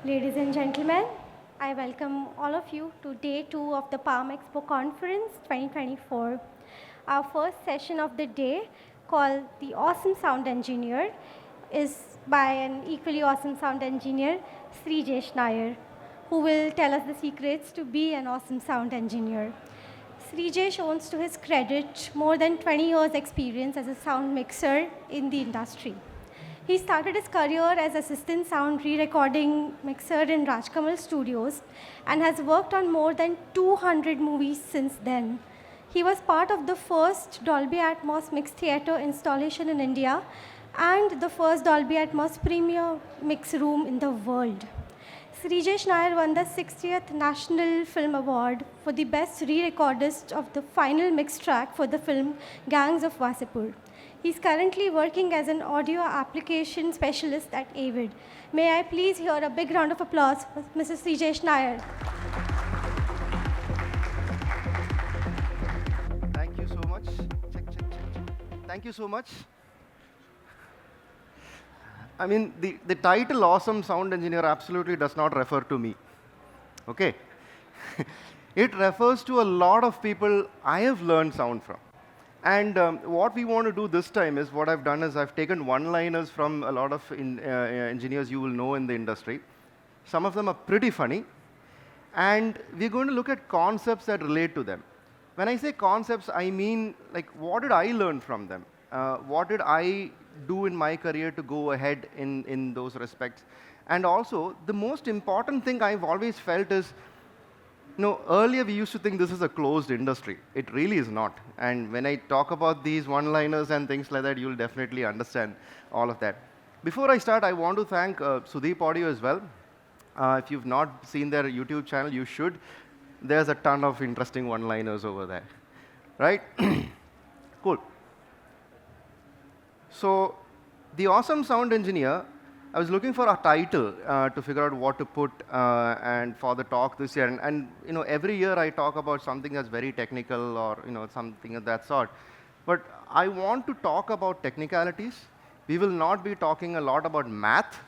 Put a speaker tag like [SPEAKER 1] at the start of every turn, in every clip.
[SPEAKER 1] Ladies and gentlemen, I welcome all of you to day 2 of the Palm Expo Conference 2024. Our first session of the day, called The Awesome Sound Engineer, is by an equally awesome sound engineer, SREEJESH NAIR, who will tell us the secrets to be an awesome sound engineer. SREEJESH owns to his credit more than 20 years experience as a sound mixer in the industry. He started his career as assistant sound re-recording mixer in Rajkamal Studios and has worked on more than 200 movies since then. He was part of the first Dolby Atmos mix theater installation in India and the first Dolby Atmos premier mix room in the world. SREEJESH Nair won the 60th National Film Award for the best re-recordist of the final mix track for the film Gangs of Wasipur. He's currently working as an audio application specialist at Avid. May I please hear a big round of applause for Mr. SREEJESH Nair.
[SPEAKER 2] Thank you so much. Check. Thank you so much. I mean, the title Awesome Sound Engineer absolutely does not refer to me. Okay? It refers to a lot of people I have learned sound from. And what we want to do this time is, what I've done is I've taken one-liners from a lot of engineers you will know in the industry. Some of them are pretty funny. And we're going to look at concepts that relate to them. When I say concepts, I mean, like, what did I learn from them? What did I do in my career to go ahead in those respects? And also, the most important thing I've always felt is, earlier we used to think this is a closed industry. It really is not. And when I talk about these one-liners and things like that, you'll definitely understand all of that. Before I start, I want to thank Sudeep Audio as well. If you've not seen their YouTube channel, you should. There's a ton of interesting one-liners over there. Right? Cool. So, the Awesome Sound Engineer, I was looking for a title to figure out what to put and for the talk this year. And every year I talk about something that's very technical or something of that sort. But I want to talk about technicalities. We will not be talking a lot about math.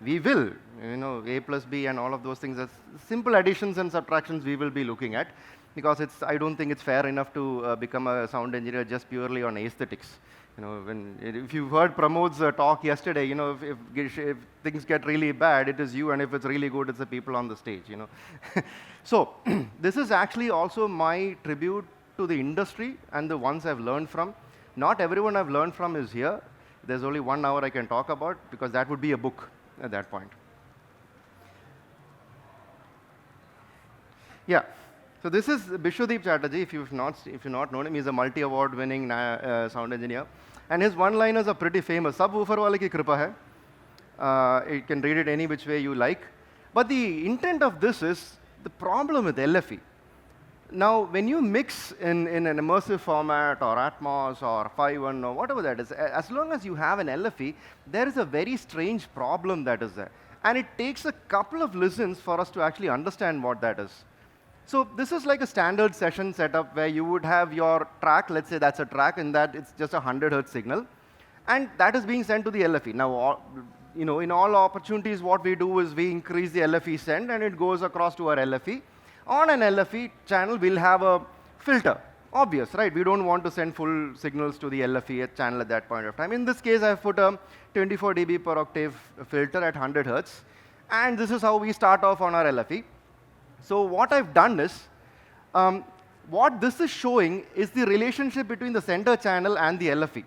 [SPEAKER 2] We will, A plus B and all of those things. As simple additions and subtractions we will be looking at, because I don't think it's fair enough to become a sound engineer just purely on aesthetics. If you've heard Pramod's talk yesterday, if things get really bad, it is you, and if it's really good, it's the people on the stage. So this is actually also my tribute to the industry and the ones I've learned from. Not everyone I've learned from is here. There's only 1 hour I can talk about, because that would be a book at that point. Yeah. So this is Bishwadeep Chatterjee. If you've not known him, he's a multi-award winning sound engineer. And his one-liners are pretty famous. Subwoofer wale ki kripa hai. You can read it any which way you like. But the intent of this is the problem with LFE. Now, when you mix in an immersive format or Atmos or 5.1 or whatever that is, as long as you have an LFE, there is a very strange problem that is there. And it takes a couple of listens for us to actually understand what that is. So this is like a standard session setup where you would have your track, let's say that's a track, and that it's just a 100 Hertz signal. And that is being sent to the LFE. Now, in all opportunities, what we do is we increase the LFE send, and it goes across to our LFE. On an LFE channel, we'll have a filter. Obvious, right? We don't want to send full signals to the LFE channel at that point of time. In this case, I've put a 24 dB per octave filter at 100 Hertz. And this is how we start off on our LFE. So what I've done is, what this is showing is the relationship between the center channel and the LFE.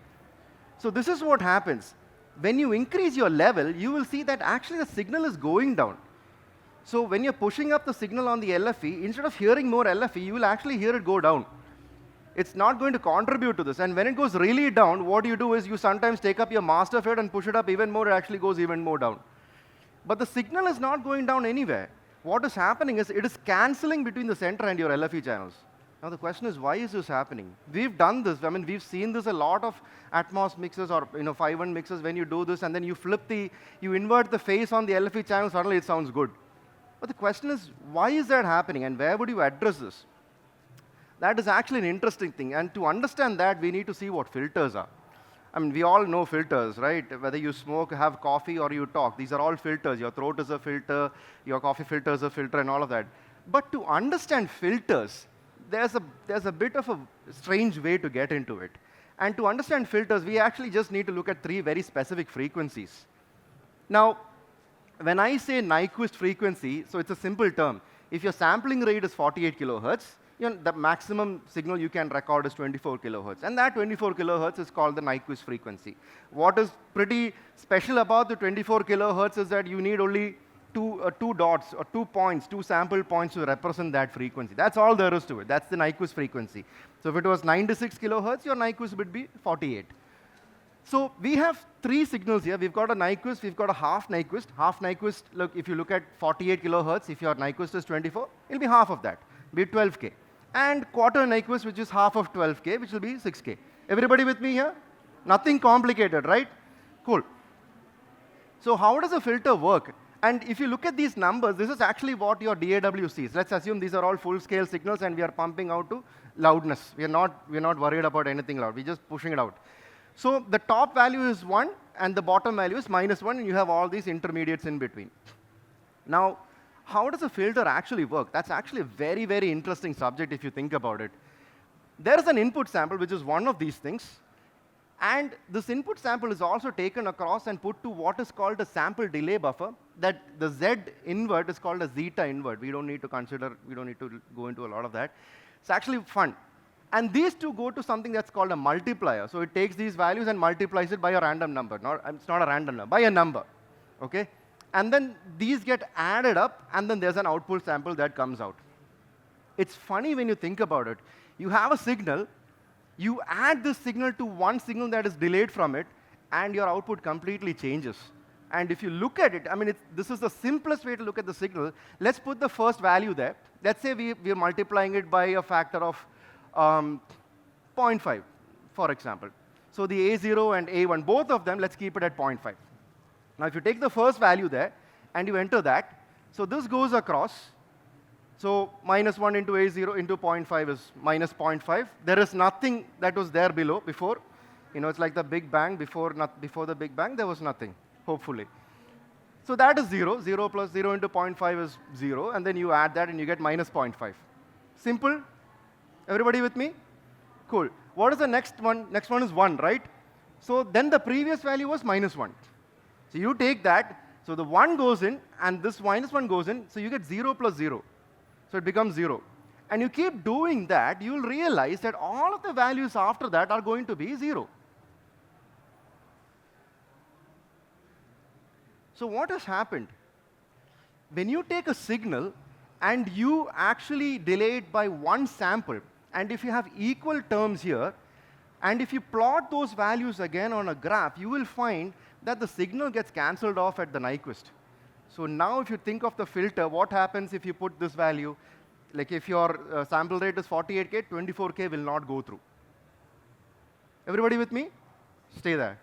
[SPEAKER 2] So this is what happens. When you increase your level, you will see that actually the signal is going down. So when you're pushing up the signal on the LFE, instead of hearing more LFE, you will actually hear it go down. It's not going to contribute to this. And when it goes really down, what you do is you sometimes take up your master fade and push it up even more, it actually goes even more down. But the signal is not going down anywhere. What is happening is it is cancelling between the center and your LFE channels. Now the question is, why is this happening? We've done this. I mean, we've seen this a lot of Atmos mixes or 5.1 mixes. When you do this and then you invert the phase on the LFE channel, suddenly it sounds good. But the question is, why is that happening, and where would you address this? That is actually an interesting thing. And to understand that, we need to see what filters are. I mean, we all know filters, right? Whether you smoke, have coffee, or you talk, these are all filters. Your throat is a filter, your coffee filter is a filter, and all of that. But to understand filters, there's a bit of a strange way to get into it. And to understand filters, we actually just need to look at 3 very specific frequencies. Now, when I say Nyquist frequency, so it's a simple term. If your sampling rate is 48 kilohertz, the maximum signal you can record is 24 kilohertz. And that 24 kilohertz is called the Nyquist frequency. What is pretty special about the 24 kilohertz is that you need only two dots or 2 points, 2 sample points to represent that frequency. That's all there is to it. That's the Nyquist frequency. So if it was 96 kilohertz, your Nyquist would be 48. So we have 3 signals here. We've got a Nyquist, we've got a half Nyquist. Half Nyquist, look, if you look at 48 kilohertz, if your Nyquist is 24, it'll be half of that, be 12K. And quarter Nyquist, which is half of 12K, which will be 6K. Everybody with me here? Nothing complicated, right? Cool. So how does a filter work? And if you look at these numbers, this is actually what your DAW sees. Let's assume these are all full-scale signals, and we are pumping out to loudness. We're not worried about anything loud. We're just pushing it out. So the top value is 1, and the bottom value is -1, and you have all these intermediates in between. Now, how does a filter actually work? That's actually a very, very interesting subject if you think about it. There is an input sample, which is one of these things. And this input sample is also taken across and put to what is called a sample delay buffer, that the Z invert is called a zeta invert. We don't need to go into a lot of that. It's actually fun. And these two go to something that's called a multiplier. So it takes these values and multiplies it by a random number. It's not a random number, by a number. Okay? And then these get added up, and then there's an output sample that comes out. It's funny when you think about it. You have a signal, you add this signal to one signal that is delayed from it, and your output completely changes. And if you look at it, I mean, this is the simplest way to look at the signal. Let's put the first value there. Let's say we're multiplying it by a factor of 0.5, for example. So the A0 and A1, both of them, let's keep it at 0.5. Now, if you take the first value there, and you enter that, so this goes across. So -1 into A0 into 0.5 is -0.5. There is nothing that was there below before. It's like the Big Bang. Before the Big Bang, there was nothing, hopefully. So that is 0. 0 plus 0 into 0.5 is 0. And then you add that, and you get -0.5. Simple? Everybody with me? Cool. What is the next one? Next one is 1, right? So then the previous value was -1. So you take that. So the 1 goes in, and this -1 goes in. So you get 0 plus 0. So it becomes 0. And you keep doing that, you'll realize that all of the values after that are going to be 0. So what has happened? When you take a signal and you actually delay it by 1 sample, and if you have equal terms here, and if you plot those values again on a graph, you will find that the signal gets cancelled off at the Nyquist. So now if you think of the filter, what happens if you put this value? Like if your sample rate is 48K, 24K will not go through. Everybody with me? Stay there.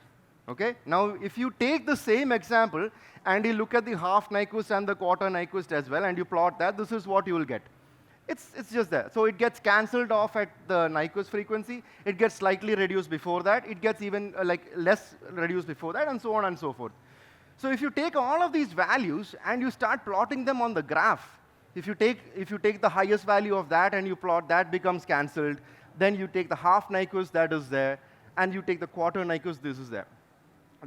[SPEAKER 2] Okay? Now, if you take the same example and you look at the half Nyquist and the quarter Nyquist as well, and you plot that, this is what you will get. It's just there. So it gets cancelled off at the Nyquist frequency. It gets slightly reduced before that. It gets even less reduced before that, and so on and so forth. So if you take all of these values and you start plotting them on the graph, if you take the highest value of that and you plot, that becomes cancelled. Then you take the half Nyquist, that is there, and you take the quarter Nyquist, this is there.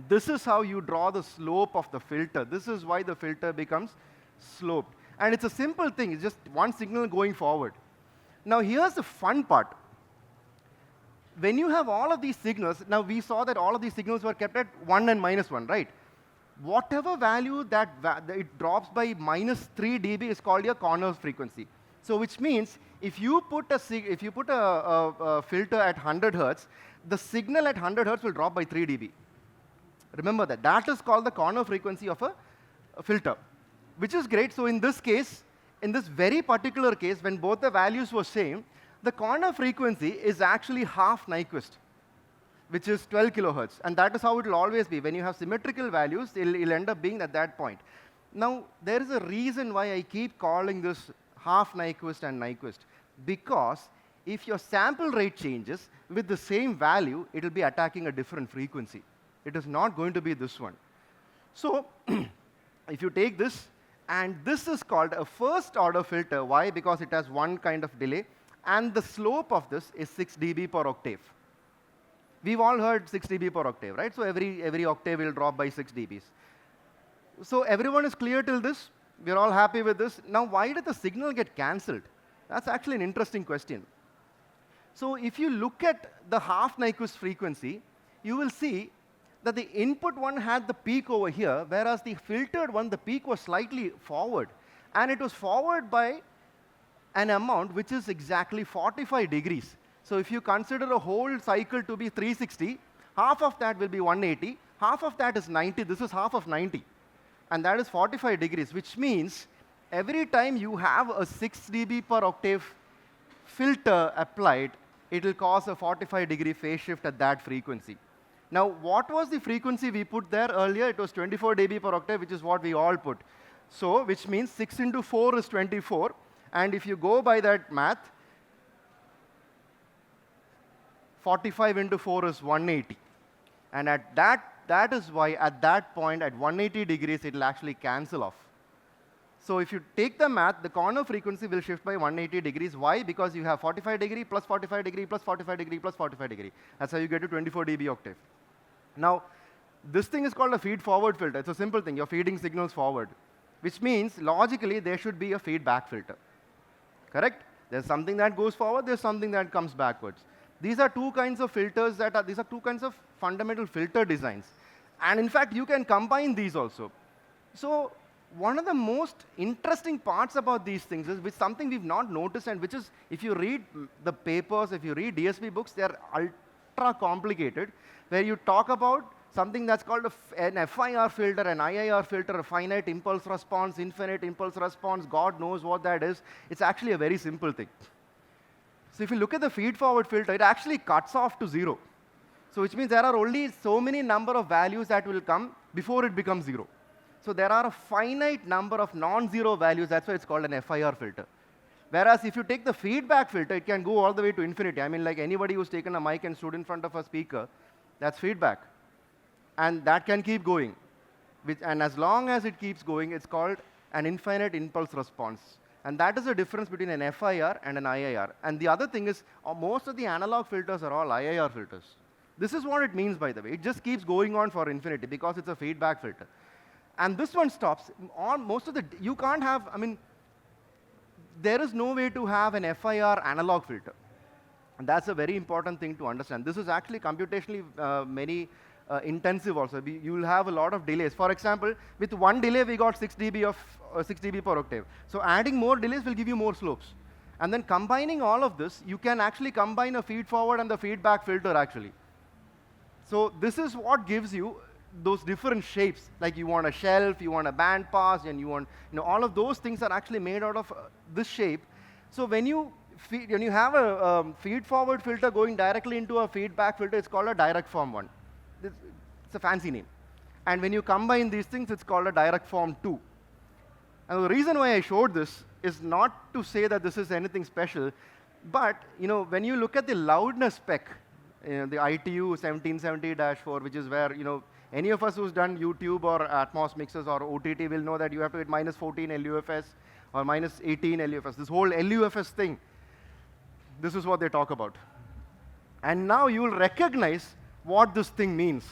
[SPEAKER 2] This is how you draw the slope of the filter. This is why the filter becomes sloped. And it's a simple thing. It's just one signal going forward. Now, here's the fun part. When you have all of these signals, now we saw that all of these signals were kept at 1 and -1, right? Whatever value that it drops by -3 dB is called your corner frequency. So which means if you put a filter at 100 hertz, the signal at 100 hertz will drop by 3 dB. Remember that. That is called the corner frequency of a filter, which is great. So in this case, in this very particular case, when both the values were same, the corner frequency is actually half Nyquist, which is 12 kilohertz. And that is how it will always be. When you have symmetrical values, it'll end up being at that point. Now, there is a reason why I keep calling this half Nyquist and Nyquist. Because if your sample rate changes with the same value, it will be attacking a different frequency. It is not going to be this one. So if you take this, and this is called a first order filter. Why? Because it has one kind of delay, and the slope of this is 6 dB per octave. We've all heard 6 dB per octave, right? So every octave will drop by 6 dBs. So everyone is clear till this? We're all happy with this. Now, why did the signal get cancelled? That's actually an interesting question. So if you look at the half Nyquist frequency, you will see that the input one had the peak over here, whereas the filtered one, the peak was slightly forward. And it was forward by an amount which is exactly 45 degrees. So if you consider a whole cycle to be 360, half of that will be 180, half of that is 90, this is half of 90. And that is 45 degrees, which means every time you have a 6 dB per octave filter applied, it will cause a 45-degree phase shift at that frequency. Now, what was the frequency we put there earlier? It was 24 dB per octave, which is what we all put. So, which means 6 into 4 is 24. And if you go by that math, 45 into 4 is 180. And at that is why at that point, at 180 degrees, it will actually cancel off. So if you take the math, the corner frequency will shift by 180 degrees. Why? Because you have 45 degree plus 45 degree plus 45 degree plus 45 degree. That's how you get to 24 dB octave. Now, this thing is called a feed-forward filter. It's a simple thing. You're feeding signals forward, which means logically there should be a feedback filter. Correct? There's something that goes forward. There's something that comes backwards. These are two kinds of filters these are two kinds of fundamental filter designs. And in fact, you can combine these also. So one of the most interesting parts about these things is which something we've not noticed, and which is, if you read the papers, if you read DSP books, they're ultra complicated, where you talk about something that's called an FIR filter, an IIR filter, a finite impulse response, infinite impulse response, God knows what that is. It's actually a very simple thing. So if you look at the feed-forward filter, it actually cuts off to 0. So which means there are only so many number of values that will come before it becomes 0. So there are a finite number of non-zero values. That's why it's called an FIR filter. Whereas if you take the feedback filter, it can go all the way to infinity. I mean, like anybody who's taken a mic and stood in front of a speaker, that's feedback. And that can keep going. And as long as it keeps going, it's called an infinite impulse response. And that is the difference between an FIR and an IIR. And the other thing is, most of the analog filters are all IIR filters. This is what it means, by the way. It just keeps going on for infinity because it's a feedback filter. And this one stops. You can't have, there is no way to have an FIR analog filter. And that's a very important thing to understand. This is actually computationally intensive also. You will have a lot of delays. For example, with one delay, we got 6 dB per octave. So adding more delays will give you more slopes. And then combining all of this, you can actually combine a feed-forward and the feedback filter, actually. So this is what gives you those different shapes. Like you want a shelf, you want a band pass, and you want, all of those things are actually made out of this shape. So when you have a feed-forward filter going directly into a feedback filter, it's called a direct form one. It's a fancy name. And when you combine these things, it's called a direct form 2. And the reason why I showed this is not to say that this is anything special, but when you look at the loudness spec, the ITU 1770-4, which is where any of us who's done YouTube or Atmos mixes or OTT will know that you have to hit minus 14 LUFS or minus 18 LUFS. This whole LUFS thing, this is what they talk about. And now you will recognize what this thing means.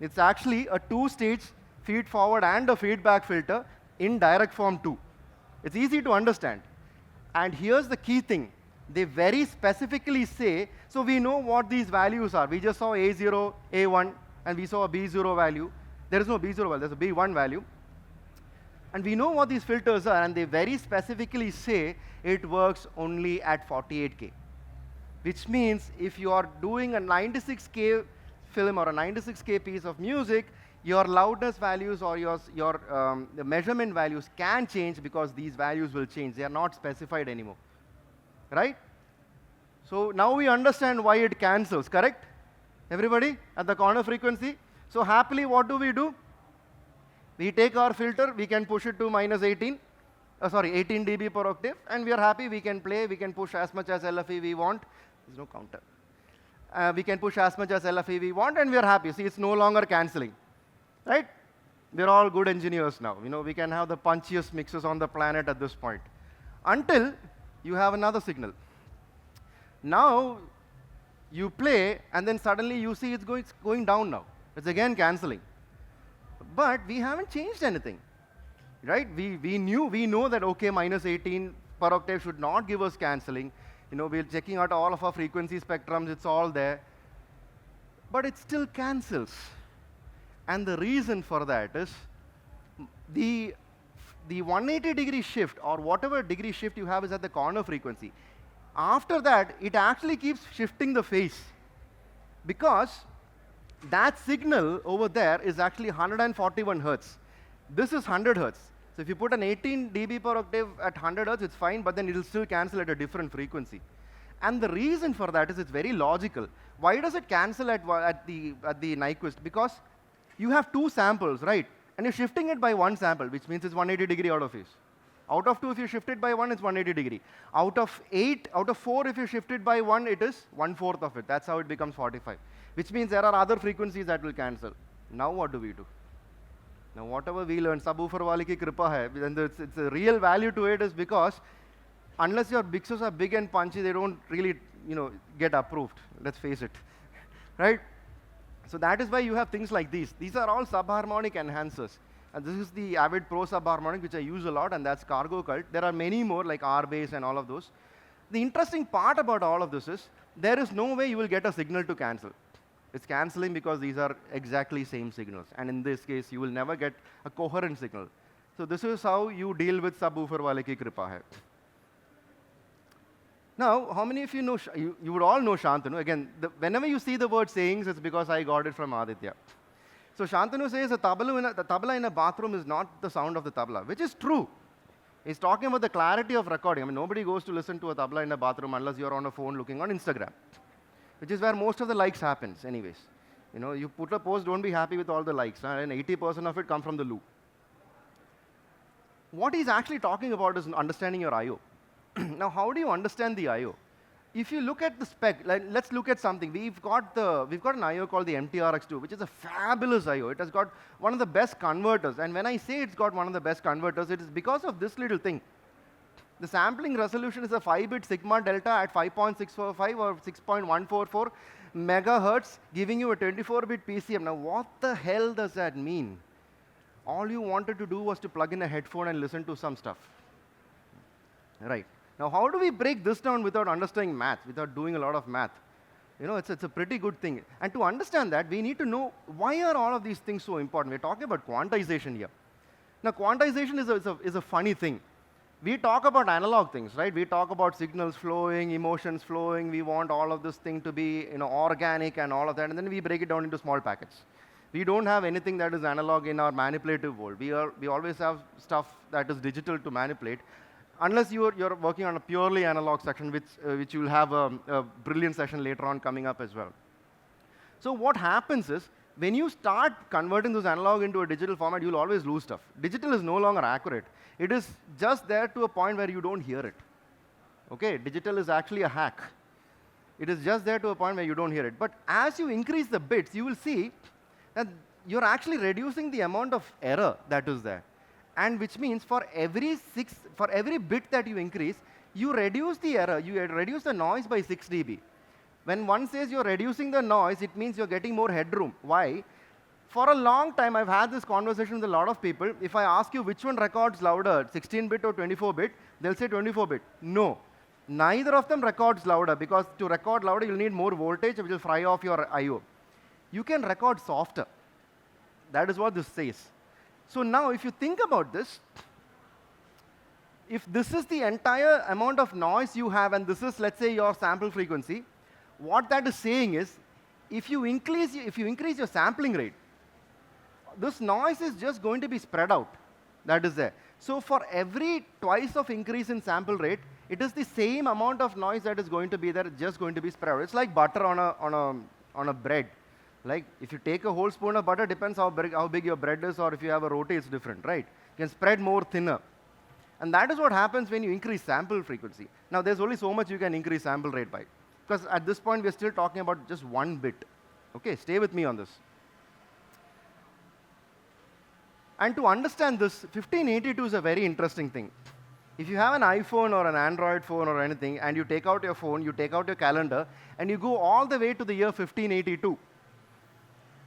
[SPEAKER 2] It's actually a two-stage feed-forward and a feedback filter in direct form 2. It's easy to understand. And here's the key thing. They very specifically say, so we know what these values are. We just saw A0, A1, and we saw a B0 value. There is no B0 value, there's a B1 value. And we know what these filters are, and they very specifically say it works only at 48K. Which means if you are doing a 96K film or a 96K piece of music, your loudness values or the measurement values can change because these values will change. They are not specified anymore. Right? So now we understand why it cancels, correct? Everybody at the corner frequency? So happily, what do? We take our filter, we can push it to minus 18. 18 dB per octave, and we are happy. We can play, we can push as much as LFE we want. There's no counter. We can push as much as LFE we want, and we are happy. See, it's no longer canceling, right? We're all good engineers now. We can have the punchiest mixes on the planet at this point. Until you have another signal. Now, you play, and then suddenly you see it's going down now. It's again canceling. But we haven't changed anything, right? We know that, okay, minus 18 per octave should not give us canceling. We're checking out all of our frequency spectrums, it's all there. But it still cancels. And the reason for that is the 180-degree shift, or whatever degree shift you have, is at the corner frequency. After that, it actually keeps shifting the phase, because that signal over there is actually 141 hertz. This is 100 hertz. So if you put an 18 dB per octave at 100 hertz, it's fine, but then it will still cancel at a different frequency. And the reason for that is it's very logical. Why does it cancel at the Nyquist? Because you have two samples, right? And you're shifting it by one sample, which means it's 180 degree out of phase. Out of 2, if you shift it by 1, it's 180 degree. Out of 4, if you shift it by 1, it is 1/4 of it. That's how it becomes 45. Which means there are other frequencies that will cancel. Now what do we do? Now whatever we learn, subwoofer wale ki kripa hai, then it's a real value to it, is because unless your mixers are big and punchy, they don't really get approved. Let's face it, right? So that is why you have things like these. These are all subharmonic enhancers. And this is the Avid Pro subharmonic, which I use a lot, and that's Cargo Cult. There are many more, like R-Bass and all of those. The interesting part about all of this is, there is no way you will get a signal to cancel. It's canceling because these are exactly same signals. And in this case, you will never get a coherent signal. So this is how you deal with subwoofer wale ki kripa hai. Now, how many of you know, you would all know Shantanu. Again, whenever you see the word sayings, it's because I got it from Aditya. So Shantanu says the tabla in a bathroom is not the sound of the tabla, which is true. He's talking about the clarity of recording. I mean, nobody goes to listen to a tabla in a bathroom unless you're on a phone looking on Instagram, which is where most of the likes happens anyways. You put a post, don't be happy with all the likes, and 80% of it come from the loop. What he's actually talking about is understanding your I/O. Now, how do you understand the I/O? If you look at the spec, let's look at something. We've got an I/O called the MTRX2, which is a fabulous I/O. It has got one of the best converters. And when I say it's got one of the best converters, it is because of this little thing. The sampling resolution is a 5-bit sigma delta at 5.645 or 6.144 megahertz, giving you a 24-bit PCM. Now, what the hell does that mean? All you wanted to do was to plug in a headphone and listen to some stuff. Right. Now, how do we break this down without understanding math, without doing a lot of math? It's a pretty good thing. And to understand that, we need to know, why are all of these things so important? We're talking about quantization here. Now, quantization is a funny thing. We talk about analog things, right? We talk about signals flowing, emotions flowing. We want all of this thing to be organic and all of that. And then we break it down into small packets. We don't have anything that is analog in our manipulative world. We always have stuff that is digital to manipulate. Unless you're working on a purely analog section, which you'll have a brilliant session later on coming up as well. So what happens is, when you start converting this analog into a digital format, you'll always lose stuff. Digital is no longer accurate. It is just there to a point where you don't hear it. Okay, digital is actually a hack. It is just there to a point where you don't hear it. But as you increase the bits, you will see that you're actually reducing the amount of error that is there. And which means for every bit that you increase, you reduce the error, you reduce the noise by 6 dB. When one says you're reducing the noise, it means you're getting more headroom. Why? For a long time, I've had this conversation with a lot of people. If I ask you which one records louder, 16-bit or 24-bit, they'll say 24-bit. No. Neither of them records louder, because to record louder, you'll need more voltage, which will fry off your I/O. You can record softer. That is what this says. So now, if you think about this, if this is the entire amount of noise you have, and this is, let's say, your sample frequency, what that is saying is, if you increase your sampling rate, this noise is just going to be spread out. That is there. So for every twice of increase in sample rate, it is the same amount of noise that is going to be there, just going to be spread out. It's like butter on a bread. Like, if you take a whole spoon of butter, depends how big your bread is, or if you have a roti, it's different, right? You can spread more thinner. And that is what happens when you increase sample frequency. Now, there's only so much you can increase sample rate by. Because at this point, we're still talking about just 1 bit. Okay, stay with me on this. And to understand this, 1582 is a very interesting thing. If you have an iPhone or an Android phone or anything, and you take out your phone, you take out your calendar, and you go all the way to the year 1582.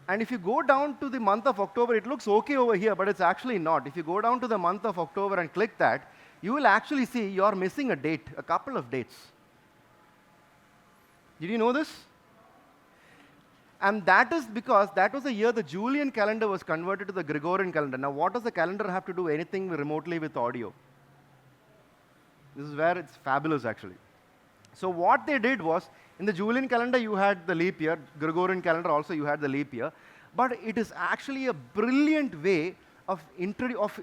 [SPEAKER 2] And if you go down to the month of October, it looks okay over here, but it's actually not. If you go down to the month of October and click that, you will actually see you're missing a date, a couple of dates. Did you know this? And that is because that was the year the Julian calendar was converted to the Gregorian calendar. Now, what does the calendar have to do anything remotely with audio? This is where it's fabulous, actually. So what they did was, in the Julian calendar, you had the leap year. Gregorian calendar also, you had the leap year. But it is actually a brilliant way of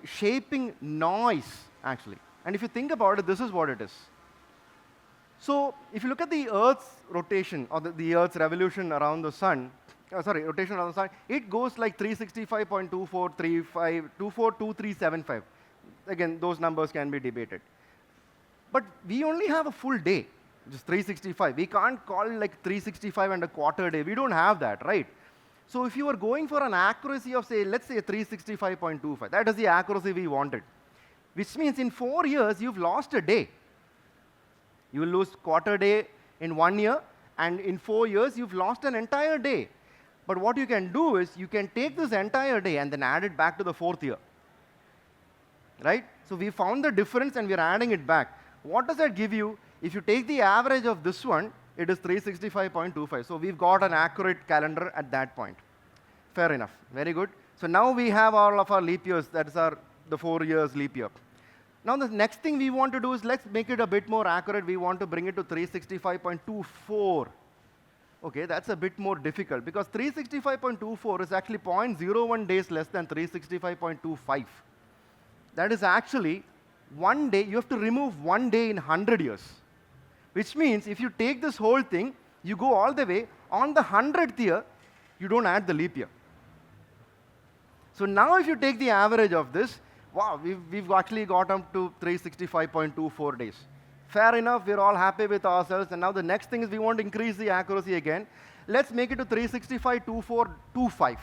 [SPEAKER 2] shaping noise, actually. And if you think about it, this is what it is. So if you look at the Earth's rotation, or the Earth's revolution around the sun, rotation around the sun, it goes like 365.242375. Again, those numbers can be debated. But we only have a full day, just 365. We can't call like 365 and a quarter day. We don't have that, right? So if you are going for an accuracy of, say, let's say 365.25, that is the accuracy we wanted. Which means in 4 years, you've lost a day. You will lose quarter day in 1 year, and in 4 years, you've lost an entire day. But what you can do is, you can take this entire day and then add it back to the 4th year. Right? So we found the difference and we're adding it back. What does that give you? If you take the average of this one, it is 365.25. So we've got an accurate calendar at that point. Fair enough. Very good. So now we have all of our leap years. That is the 4 years leap year. Now the next thing we want to do is, let's make it a bit more accurate. We want to bring it to 365.24. Okay, that's a bit more difficult, because 365.24 is actually 0.01 days less than 365.25. That is actually 1 day. You have to remove 1 day in 100 years. Which means if you take this whole thing, you go all the way, on the 100th year, you don't add the leap year. So now if you take the average of this, wow, we've actually got up to 365.24 days. Fair enough, we're all happy with ourselves, and now the next thing is we want to increase the accuracy again. Let's make it to 365.2425.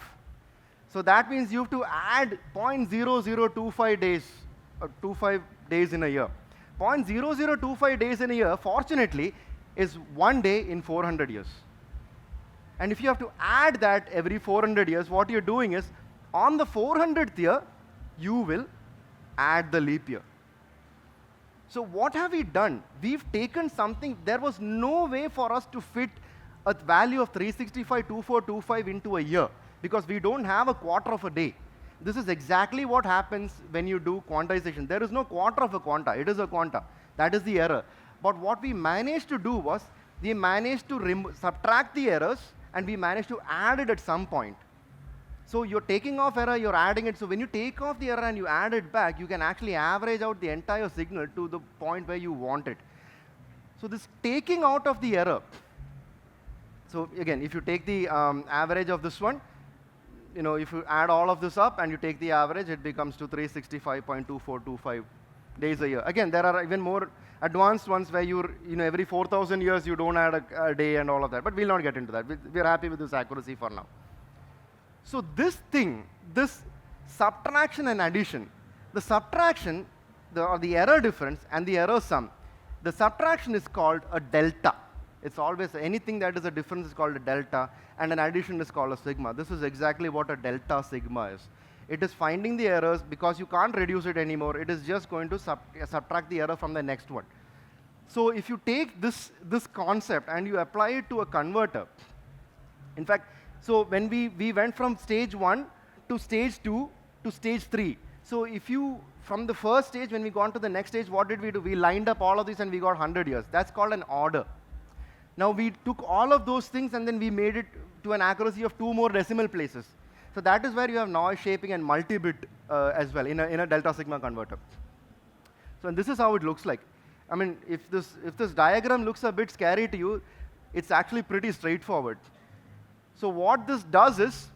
[SPEAKER 2] So that means you have to add 0.0025 days, or 25 days in a year. 0.0025 days in a year, fortunately, is 1 day in 400 years. And if you have to add that every 400 years, what you're doing is, on the 400th year, you will add the leap year. So what have we done? We've taken something, there was no way for us to fit a value of 365.2425 into a year, because we don't have a quarter of a day. This is exactly what happens when you do quantization. There is no quarter of a quanta. It is a quanta. That is the error. But what we managed to do was, we managed to subtract the errors, and we managed to add it at some point. So you're taking off error, you're adding it. So when you take off the error and you add it back, you can actually average out the entire signal to the point where you want it. So this taking out of the error. So again, if you take the average of this one, if you add all of this up and you take the average, it becomes to 365.2425 days a year. Again, there are even more advanced ones where every 4,000 years you don't add a day and all of that. But we'll not get into that. We're happy with this accuracy for now. So this thing, this subtraction and addition, the subtraction, or the error difference and the error sum, the subtraction is called a delta. It's always, anything that is a difference is called a delta, and an addition is called a sigma. This is exactly what a delta sigma is. It is finding the errors, because you can't reduce it anymore. It is just going to subtract the error from the next one. So if you take this concept and you apply it to a converter, in fact, so when we went from stage 1 to stage 2 to stage 3. So if from the first stage, when we got to the next stage, what did we do? We lined up all of these and we got 100 years. That's called an order. Now we took all of those things and then we made it to an accuracy of 2 more decimal places. So that is where you have noise shaping and multi-bit as well in a delta sigma converter. So and this is how it looks like. I mean, if this diagram looks a bit scary to you, it's actually pretty straightforward. So what this does is,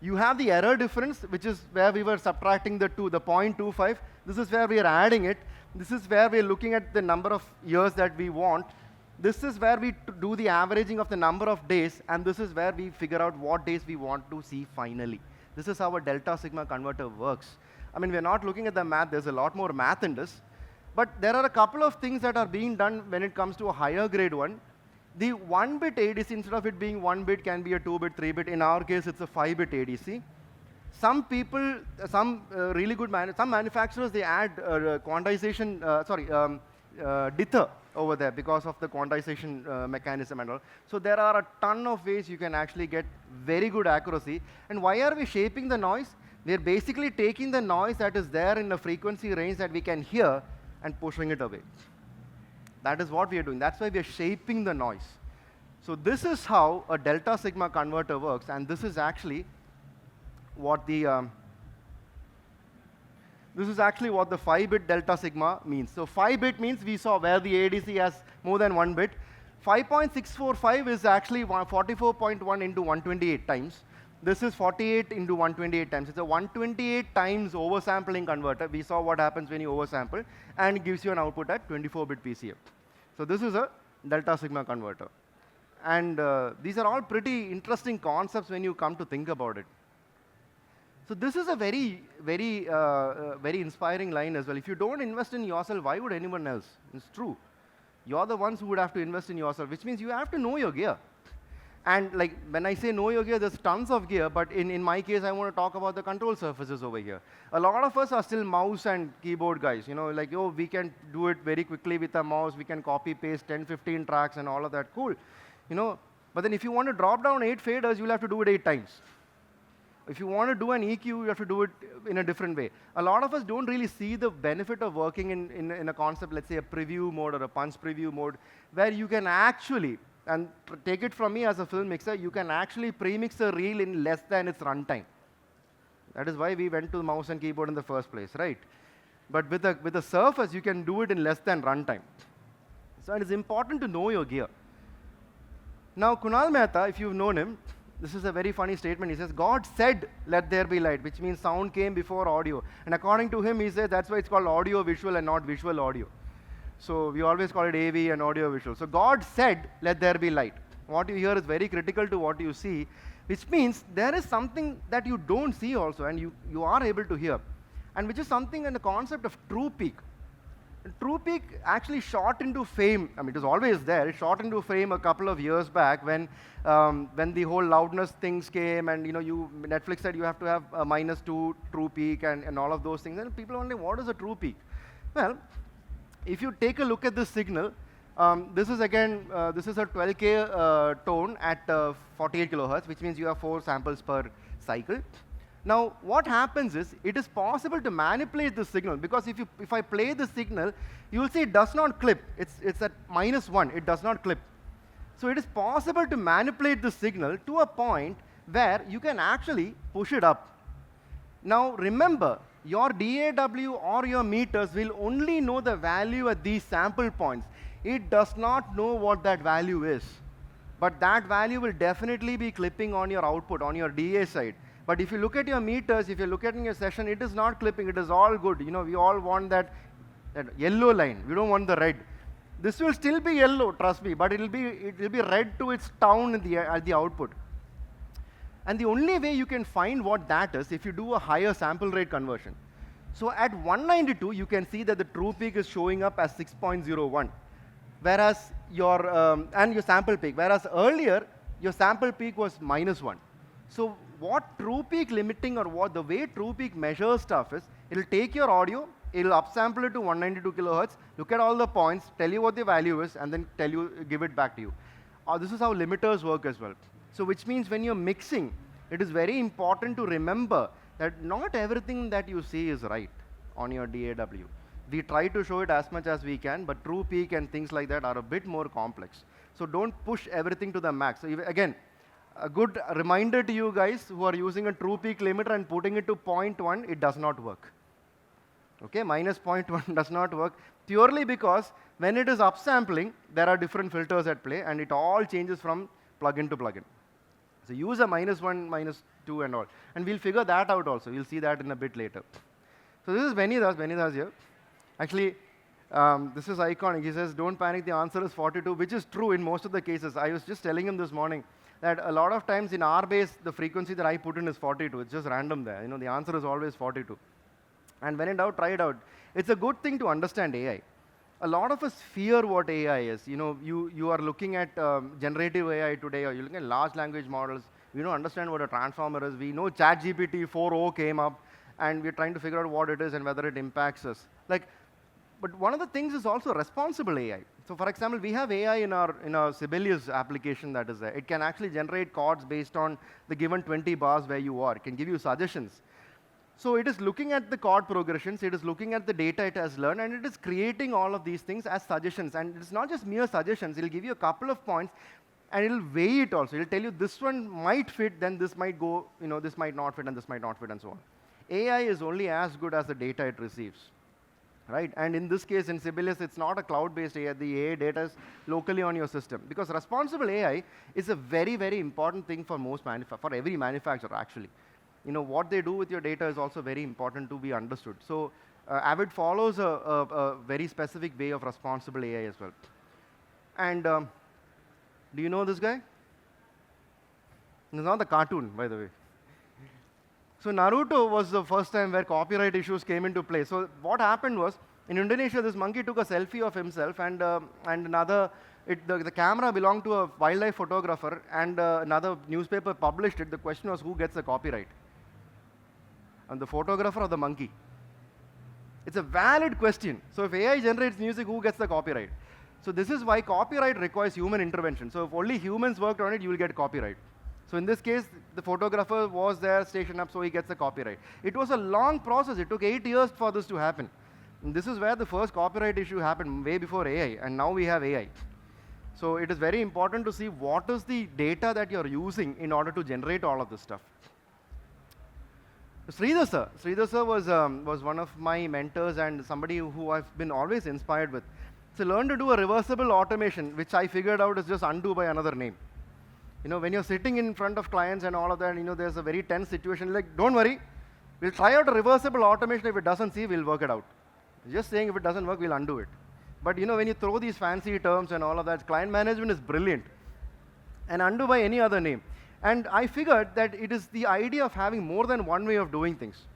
[SPEAKER 2] you have the error difference, which is where we were subtracting the 0.25. This is where we are adding it. This is where we are looking at the number of years that we want. This is where we do the averaging of the number of days, and this is where we figure out what days we want to see finally. This is how a delta sigma converter works. I mean, we're not looking at the math. There's a lot more math in this. But there are a couple of things that are being done when it comes to a higher grade one. The 1-bit ADC, instead of it being 1 bit, can be a 2-bit, 3-bit. In our case, it's a 5-bit ADC. Some people, really good some manufacturers, they add quantization, dither over there because of the quantization mechanism and all. So there are a ton of ways you can actually get very good accuracy. And why are we shaping the noise? We're basically taking the noise that is there in a frequency range that we can hear and pushing it away. That is what we are doing. That's why we are shaping the noise. So this is how a delta sigma converter works, and this is actually what the 5-bit delta sigma means. So 5-bit means we saw where the ADC has more than 1 bit. 5.645 is actually 44.1 into 128 times. This is 48 into 128 times. It's a 128 times oversampling converter. We saw what happens when you oversample, and it gives you an output at 24-bit PCM. So this is a delta sigma converter. And these are all pretty interesting concepts when you come to think about it. So this is a very inspiring line as well. If you don't invest in yourself, why would anyone else? It's true. You're the ones who would have to invest in yourself, which means you have to know your gear. And like when I say know your gear, there's tons of gear, but in my case, I want to talk about the control surfaces over here. A lot of us are still mouse and keyboard guys, you know, like, oh, we can do it very quickly with a mouse, we can copy paste 10, 15 tracks and all of that, cool. You know, but then if you want to drop down 8 faders, you'll have to do it 8 times. If you want to do an EQ, you have to do it in a different way. A lot of us don't really see the benefit of working in a concept, let's say a preview mode or a punch preview mode, where you can actually, and take it from me as a film mixer, you can actually premix a reel in less than its runtime. That is why we went to mouse and keyboard in the first place, right? But with a Surface, you can do it in less than runtime. So it is important to know your gear. Now, Kunal Mehta, if you've known him, this is a very funny statement. He says, God said, let there be light, which means sound came before audio. And according to him, he says that's why it's called audio visual and not visual audio. So we always call it AV and audio visual. So God said, let there be light. What you hear is very critical to what you see, which means there is something that you don't see also, and you are able to hear, and which is something in the concept of true peak. True peak actually shot into fame. I mean, it was always there. It shot into fame a couple of years back when the whole loudness things came, and Netflix said you have to have a -2 true peak and all of those things. And people are wondering, what is a true peak? Well, if you take a look at this signal, this is again, this is a 12K tone at 48 kilohertz, which means you have 4 samples per cycle. Now, what happens is, it is possible to manipulate the signal, because if I play the signal, you will see it does not clip. It's at -1. It does not clip. So it is possible to manipulate the signal to a point where you can actually push it up. Now, remember, your DAW or your meters will only know the value at these sample points. It does not know what that value is. But that value will definitely be clipping on your output, on your DA side. But if you look at your meters, if you look at your session, it is not clipping. It is all good. We all want that yellow line. We don't want the red. This will still be yellow, trust me, but it will be red to its town at the output. And the only way you can find what that is if you do a higher sample rate conversion. So at 192, you can see that the true peak is showing up as 6.01, whereas and your sample peak. Whereas earlier, your sample peak was -1. So what true peak limiting, or the way true peak measures stuff is, it'll take your audio, it'll upsample it to 192 kilohertz, look at all the points, tell you what the value is, and then give it back to you. This is how limiters work as well. So which means when you're mixing, it is very important to remember that not everything that you see is right on your DAW. We try to show it as much as we can, but true peak and things like that are a bit more complex. So don't push everything to the max. So again, a good reminder to you guys who are using a true peak limiter and putting it to 0.1, it does not work. Okay, -0.1 does not work, purely because when it is upsampling, there are different filters at play, and it all changes from plugin to plugin. So use a -1, -2 and all. And we'll figure that out also. You'll see that in a bit later. So this is Benny Das here. Actually, this is iconic. He says, don't panic, the answer is 42, which is true in most of the cases. I was just telling him this morning that a lot of times in our base, the frequency that I put in is 42. It's just random there. The answer is always 42. And when in doubt, try it out. It's a good thing to understand AI. A lot of us fear what AI is. You are looking at generative AI today, or you're looking at large language models. We don't understand what a transformer is. We know ChatGPT 4.0 came up, and we're trying to figure out what it is and whether it impacts us. But one of the things is also responsible AI. So for example, we have AI in our Sibelius application that is there. It can actually generate chords based on the given 20 bars where you are. It can give you suggestions. So it is looking at the chord progressions, it is looking at the data it has learned, and it is creating all of these things as suggestions. And it's not just mere suggestions, it'll give you a couple of points, and it'll weigh it also. It'll tell you this one might fit, then this might go, this might not fit, and this might not fit, and so on. AI is only as good as the data it receives, right? And in this case, in Sibelius, it's not a cloud-based AI. The AI data is locally on your system. Because responsible AI is a very, very important thing for for every manufacturer, actually. What they do with your data is also very important to be understood. So Avid follows a very specific way of responsible AI as well. And do you know this guy? It's not the cartoon, by the way. So Naruto was the first time where copyright issues came into play. So what happened was, in Indonesia, this monkey took a selfie of himself, and the camera belonged to a wildlife photographer, and another newspaper published it. The question was, who gets the copyright? And the photographer or the monkey? It's a valid question. So if AI generates music, who gets the copyright? So this is why copyright requires human intervention. So if only humans worked on it, you will get copyright. So in this case, the photographer was there, stationed up, so he gets the copyright. It was a long process. It took 8 years for this to happen. And this is where the first copyright issue happened, way before AI, and now we have AI. So it is very important to see what is the data that you're using in order to generate all of this stuff. Sridhar sir was one of my mentors and somebody who I've been always inspired with. So learn to do a reversible automation, which I figured out is just undo by another name. When you're sitting in front of clients and all of that, there's a very tense situation. Like, don't worry, we'll try out a reversible automation. If it doesn't see, we'll work it out. Just saying if it doesn't work, we'll undo it. But when you throw these fancy terms and all of that, client management is brilliant. And undo by any other name. And I figured that it is the idea of having more than one way of doing things.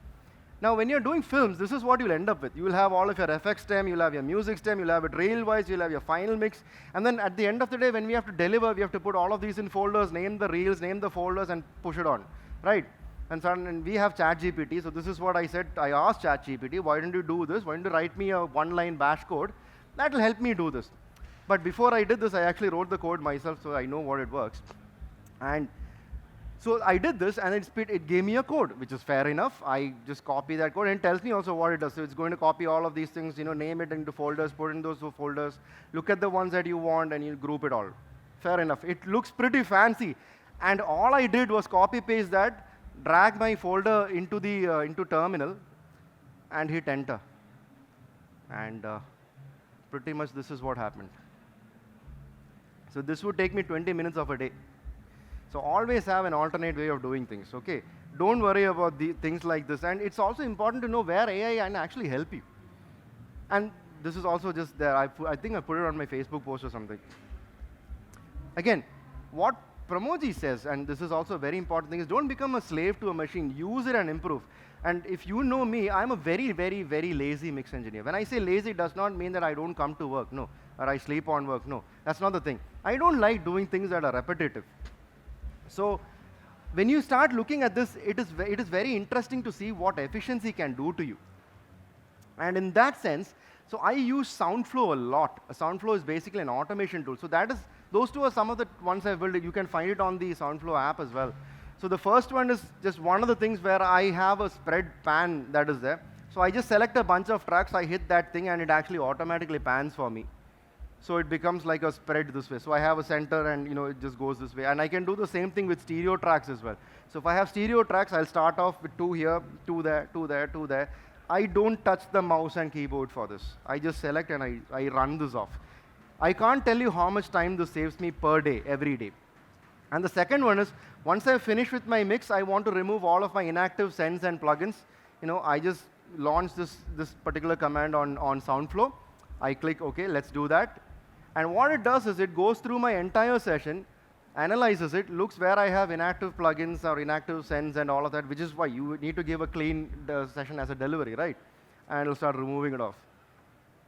[SPEAKER 2] Now, when you're doing films, this is what you'll end up with. You will have all of your FX stem, you'll have your music stem, you'll have it rail-wise, you'll have your final mix. And then at the end of the day, when we have to deliver, we have to put all of these in folders, name the reels, name the folders, and push it on, right? And we have ChatGPT, so this is what I said. I asked ChatGPT, why don't you do this? Why don't you write me a one-line bash code? That will help me do this. But before I did this, I actually wrote the code myself, so I know what it works. And so I did this, and it gave me a code, which is fair enough. I just copy that code, and it tells me also what it does. So it's going to copy all of these things, name it into folders, put in those folders, look at the ones that you want, and you group it all. Fair enough. It looks pretty fancy. And all I did was copy-paste that, drag my folder into terminal, and hit enter. And pretty much this is what happened. So this would take me 20 minutes of a day. So always have an alternate way of doing things, okay? Don't worry about things like this. And it's also important to know where AI can actually help you. And this is also just there. I think I put it on my Facebook post or something. Again, what Pramodji says, and this is also a very important thing, is don't become a slave to a machine. Use it and improve. And if you know me, I'm a very, very, very lazy mix engineer. When I say lazy, it does not mean that I don't come to work, no. Or I sleep on work, no. That's not the thing. I don't like doing things that are repetitive. So when you start looking at this, it is very interesting to see what efficiency can do to you. And in that sense, so I use SoundFlow a lot. SoundFlow is basically an automation tool. So those two are some of the ones I've built. You can find it on the SoundFlow app as well. So the first one is just one of the things where I have a spread pan that is there. So I just select a bunch of tracks, I hit that thing, and it actually automatically pans for me. So it becomes like a spread this way. So I have a center, and it just goes this way. And I can do the same thing with stereo tracks as well. So if I have stereo tracks, I'll start off with 2 here, 2 there, 2 there, 2 there. I don't touch the mouse and keyboard for this. I just select and I run this off. I can't tell you how much time this saves me per day, every day. And the second one is, once I finish with my mix, I want to remove all of my inactive sends and plugins. I just launch this particular command on SoundFlow. I click OK, let's do that. And what it does is it goes through my entire session, analyzes it, looks where I have inactive plugins or inactive sends and all of that, which is why you need to give a clean session as a delivery, right? And it'll start removing it off.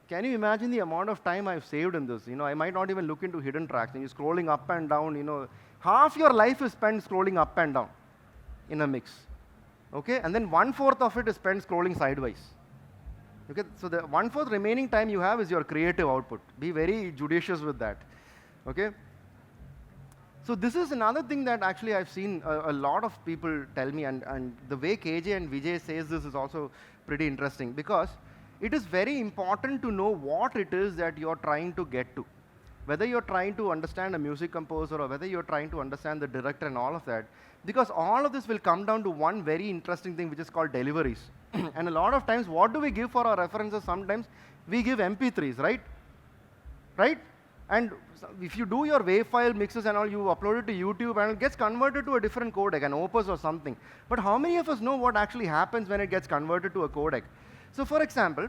[SPEAKER 2] Can you imagine the amount of time I've saved in this? I might not even look into hidden tracks. And you're scrolling up and down, half your life is spent scrolling up and down in a mix. Okay? And then 1/4 of it is spent scrolling sideways. Okay? So the 1/4 remaining time you have is your creative output. Be very judicious with that. Okay? So this is another thing that actually I've seen a lot of people tell me, and the way KJ and Vijay says this is also pretty interesting, because it is very important to know what it is that you're trying to get to. Whether you're trying to understand a music composer or whether you're trying to understand the director and all of that, because all of this will come down to one very interesting thing, which is called deliveries. And a lot of times, what do we give for our references? Sometimes we give MP3s, right? Right? And if you do your WAV file mixes and all, you upload it to YouTube and it gets converted to a different codec, an Opus or something. But how many of us know what actually happens when it gets converted to a codec? So for example,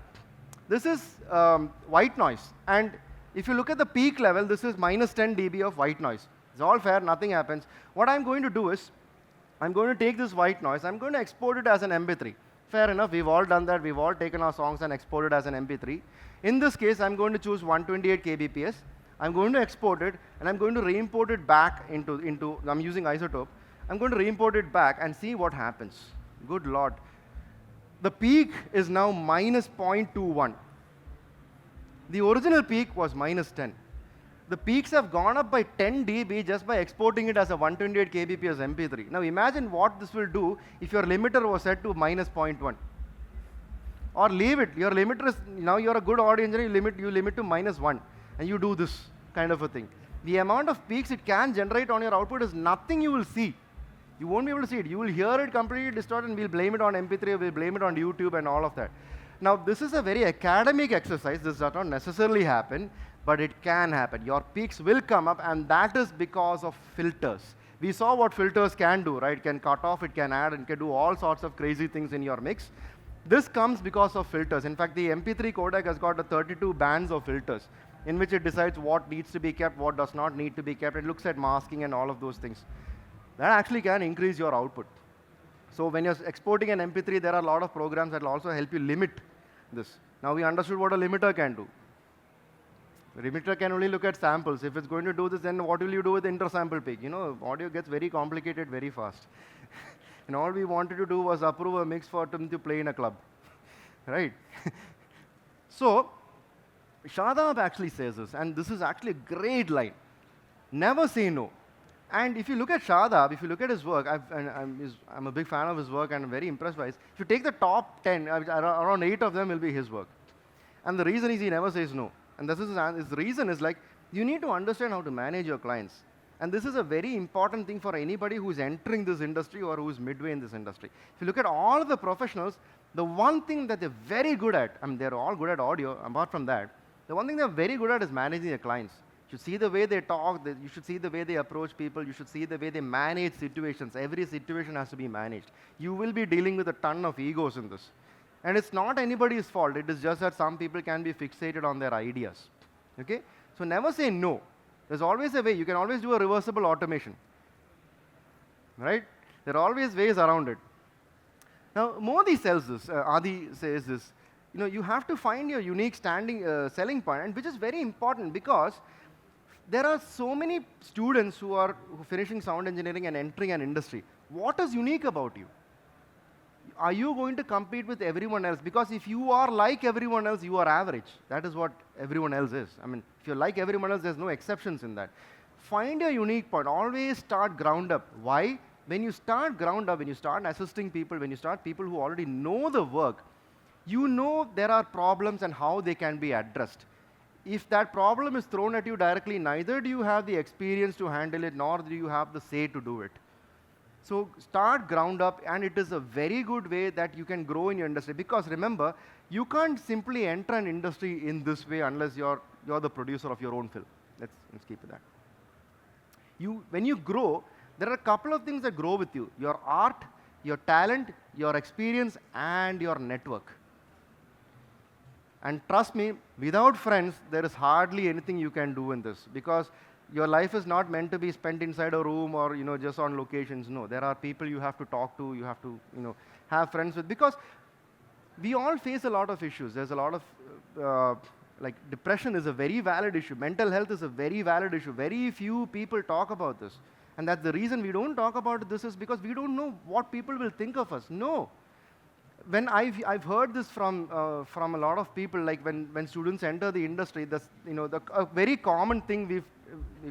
[SPEAKER 2] this is white noise. And if you look at the peak level, this is -10 dB of white noise. It's all fair, nothing happens. What I'm going to do is, I'm going to take this white noise, I'm going to export it as an MP3. Fair enough, we've all done that. We've all taken our songs and exported as an MP3. In this case, I'm going to choose 128 kbps. I'm going to export it, and I'm going to re-import it back into I'm using Isotope. I'm going to re-import it back and see what happens. Good Lord. The peak is now -0.21. The original peak was -10. The peaks have gone up by 10 dB just by exporting it as a 128 kbps MP3. Now imagine what this will do if your limiter was set to -0.1. Or leave it. Your limiter is, now you're a good audio engineer, you limit to -1. And you do this kind of a thing. The amount of peaks it can generate on your output is nothing you will see. You won't be able to see it. You will hear it completely distorted, and we'll blame it on MP3, we'll blame it on YouTube and all of that. Now, this is a very academic exercise. This does not necessarily happen, but it can happen. Your peaks will come up, and that is because of filters. We saw what filters can do, right? It can cut off, it can add, and can do all sorts of crazy things in your mix. This comes because of filters. In fact, the MP3 codec has got 32 bands of filters, in which it decides what needs to be kept, what does not need to be kept. It looks at masking and all of those things. That actually can increase your output. So when you're exporting an MP3, there are a lot of programs that will also help you limit this. Now we understood what a limiter can do. The limiter can only look at samples. If it's going to do this, then what will you do with the intersample peak? Audio gets very complicated very fast. And all we wanted to do was approve a mix for them to play in a club. Right? So, Shadab actually says this, and this is actually a great line. Never say no. And if you look at Shadab, if you look at his work, I'm a big fan of his work and I'm very impressed by it. If you take the top 10, around 8 of them will be his work. And the reason is he never says no. And this is his reason is like, you need to understand how to manage your clients. And this is a very important thing for anybody who's entering this industry or who's midway in this industry. If you look at all of the professionals, the one thing that they're very good at, they're all good at audio, apart from that, the one thing they're very good at is managing their clients. You should see the way they talk, you should see the way they approach people, you should see the way they manage situations. Every situation has to be managed. You will be dealing with a ton of egos in this. And it's not anybody's fault, it is just that some people can be fixated on their ideas. Okay? So never say no. There's always a way. You can always do a reversible automation. Right? There are always ways around it. Now, Modi says this, Adi says this, you have to find your unique selling point, and which is very important because there are so many students who are finishing sound engineering and entering an industry. What is unique about you? Are you going to compete with everyone else? Because if you are like everyone else, you are average. That is what everyone else is. If you're like everyone else, there's no exceptions in that. Find your unique point. Always start ground up. Why? When you start ground up, when you start assisting people, when you start people who already know the work, you know there are problems and how they can be addressed. If that problem is thrown at you directly, neither do you have the experience to handle it, nor do you have the say to do it. So start ground up, and it is a very good way that you can grow in your industry. Because remember, you can't simply enter an industry in this way unless you're the producer of your own film. Let's keep it that. When you grow, there are a couple of things that grow with you. Your art, your talent, your experience, and your network. And trust me, without friends, there is hardly anything you can do in this, because your life is not meant to be spent inside a room or just on locations. No, there are people you have to talk to, you have to have friends with, because we all face a lot of issues. There's a lot of like depression is a very valid issue. Mental health is a very valid issue. Very few people talk about this. And that's the reason we don't talk about this, is because we don't know what people will think of us. No. When I've heard this from a lot of people, like when students enter the industry, that's, a very common thing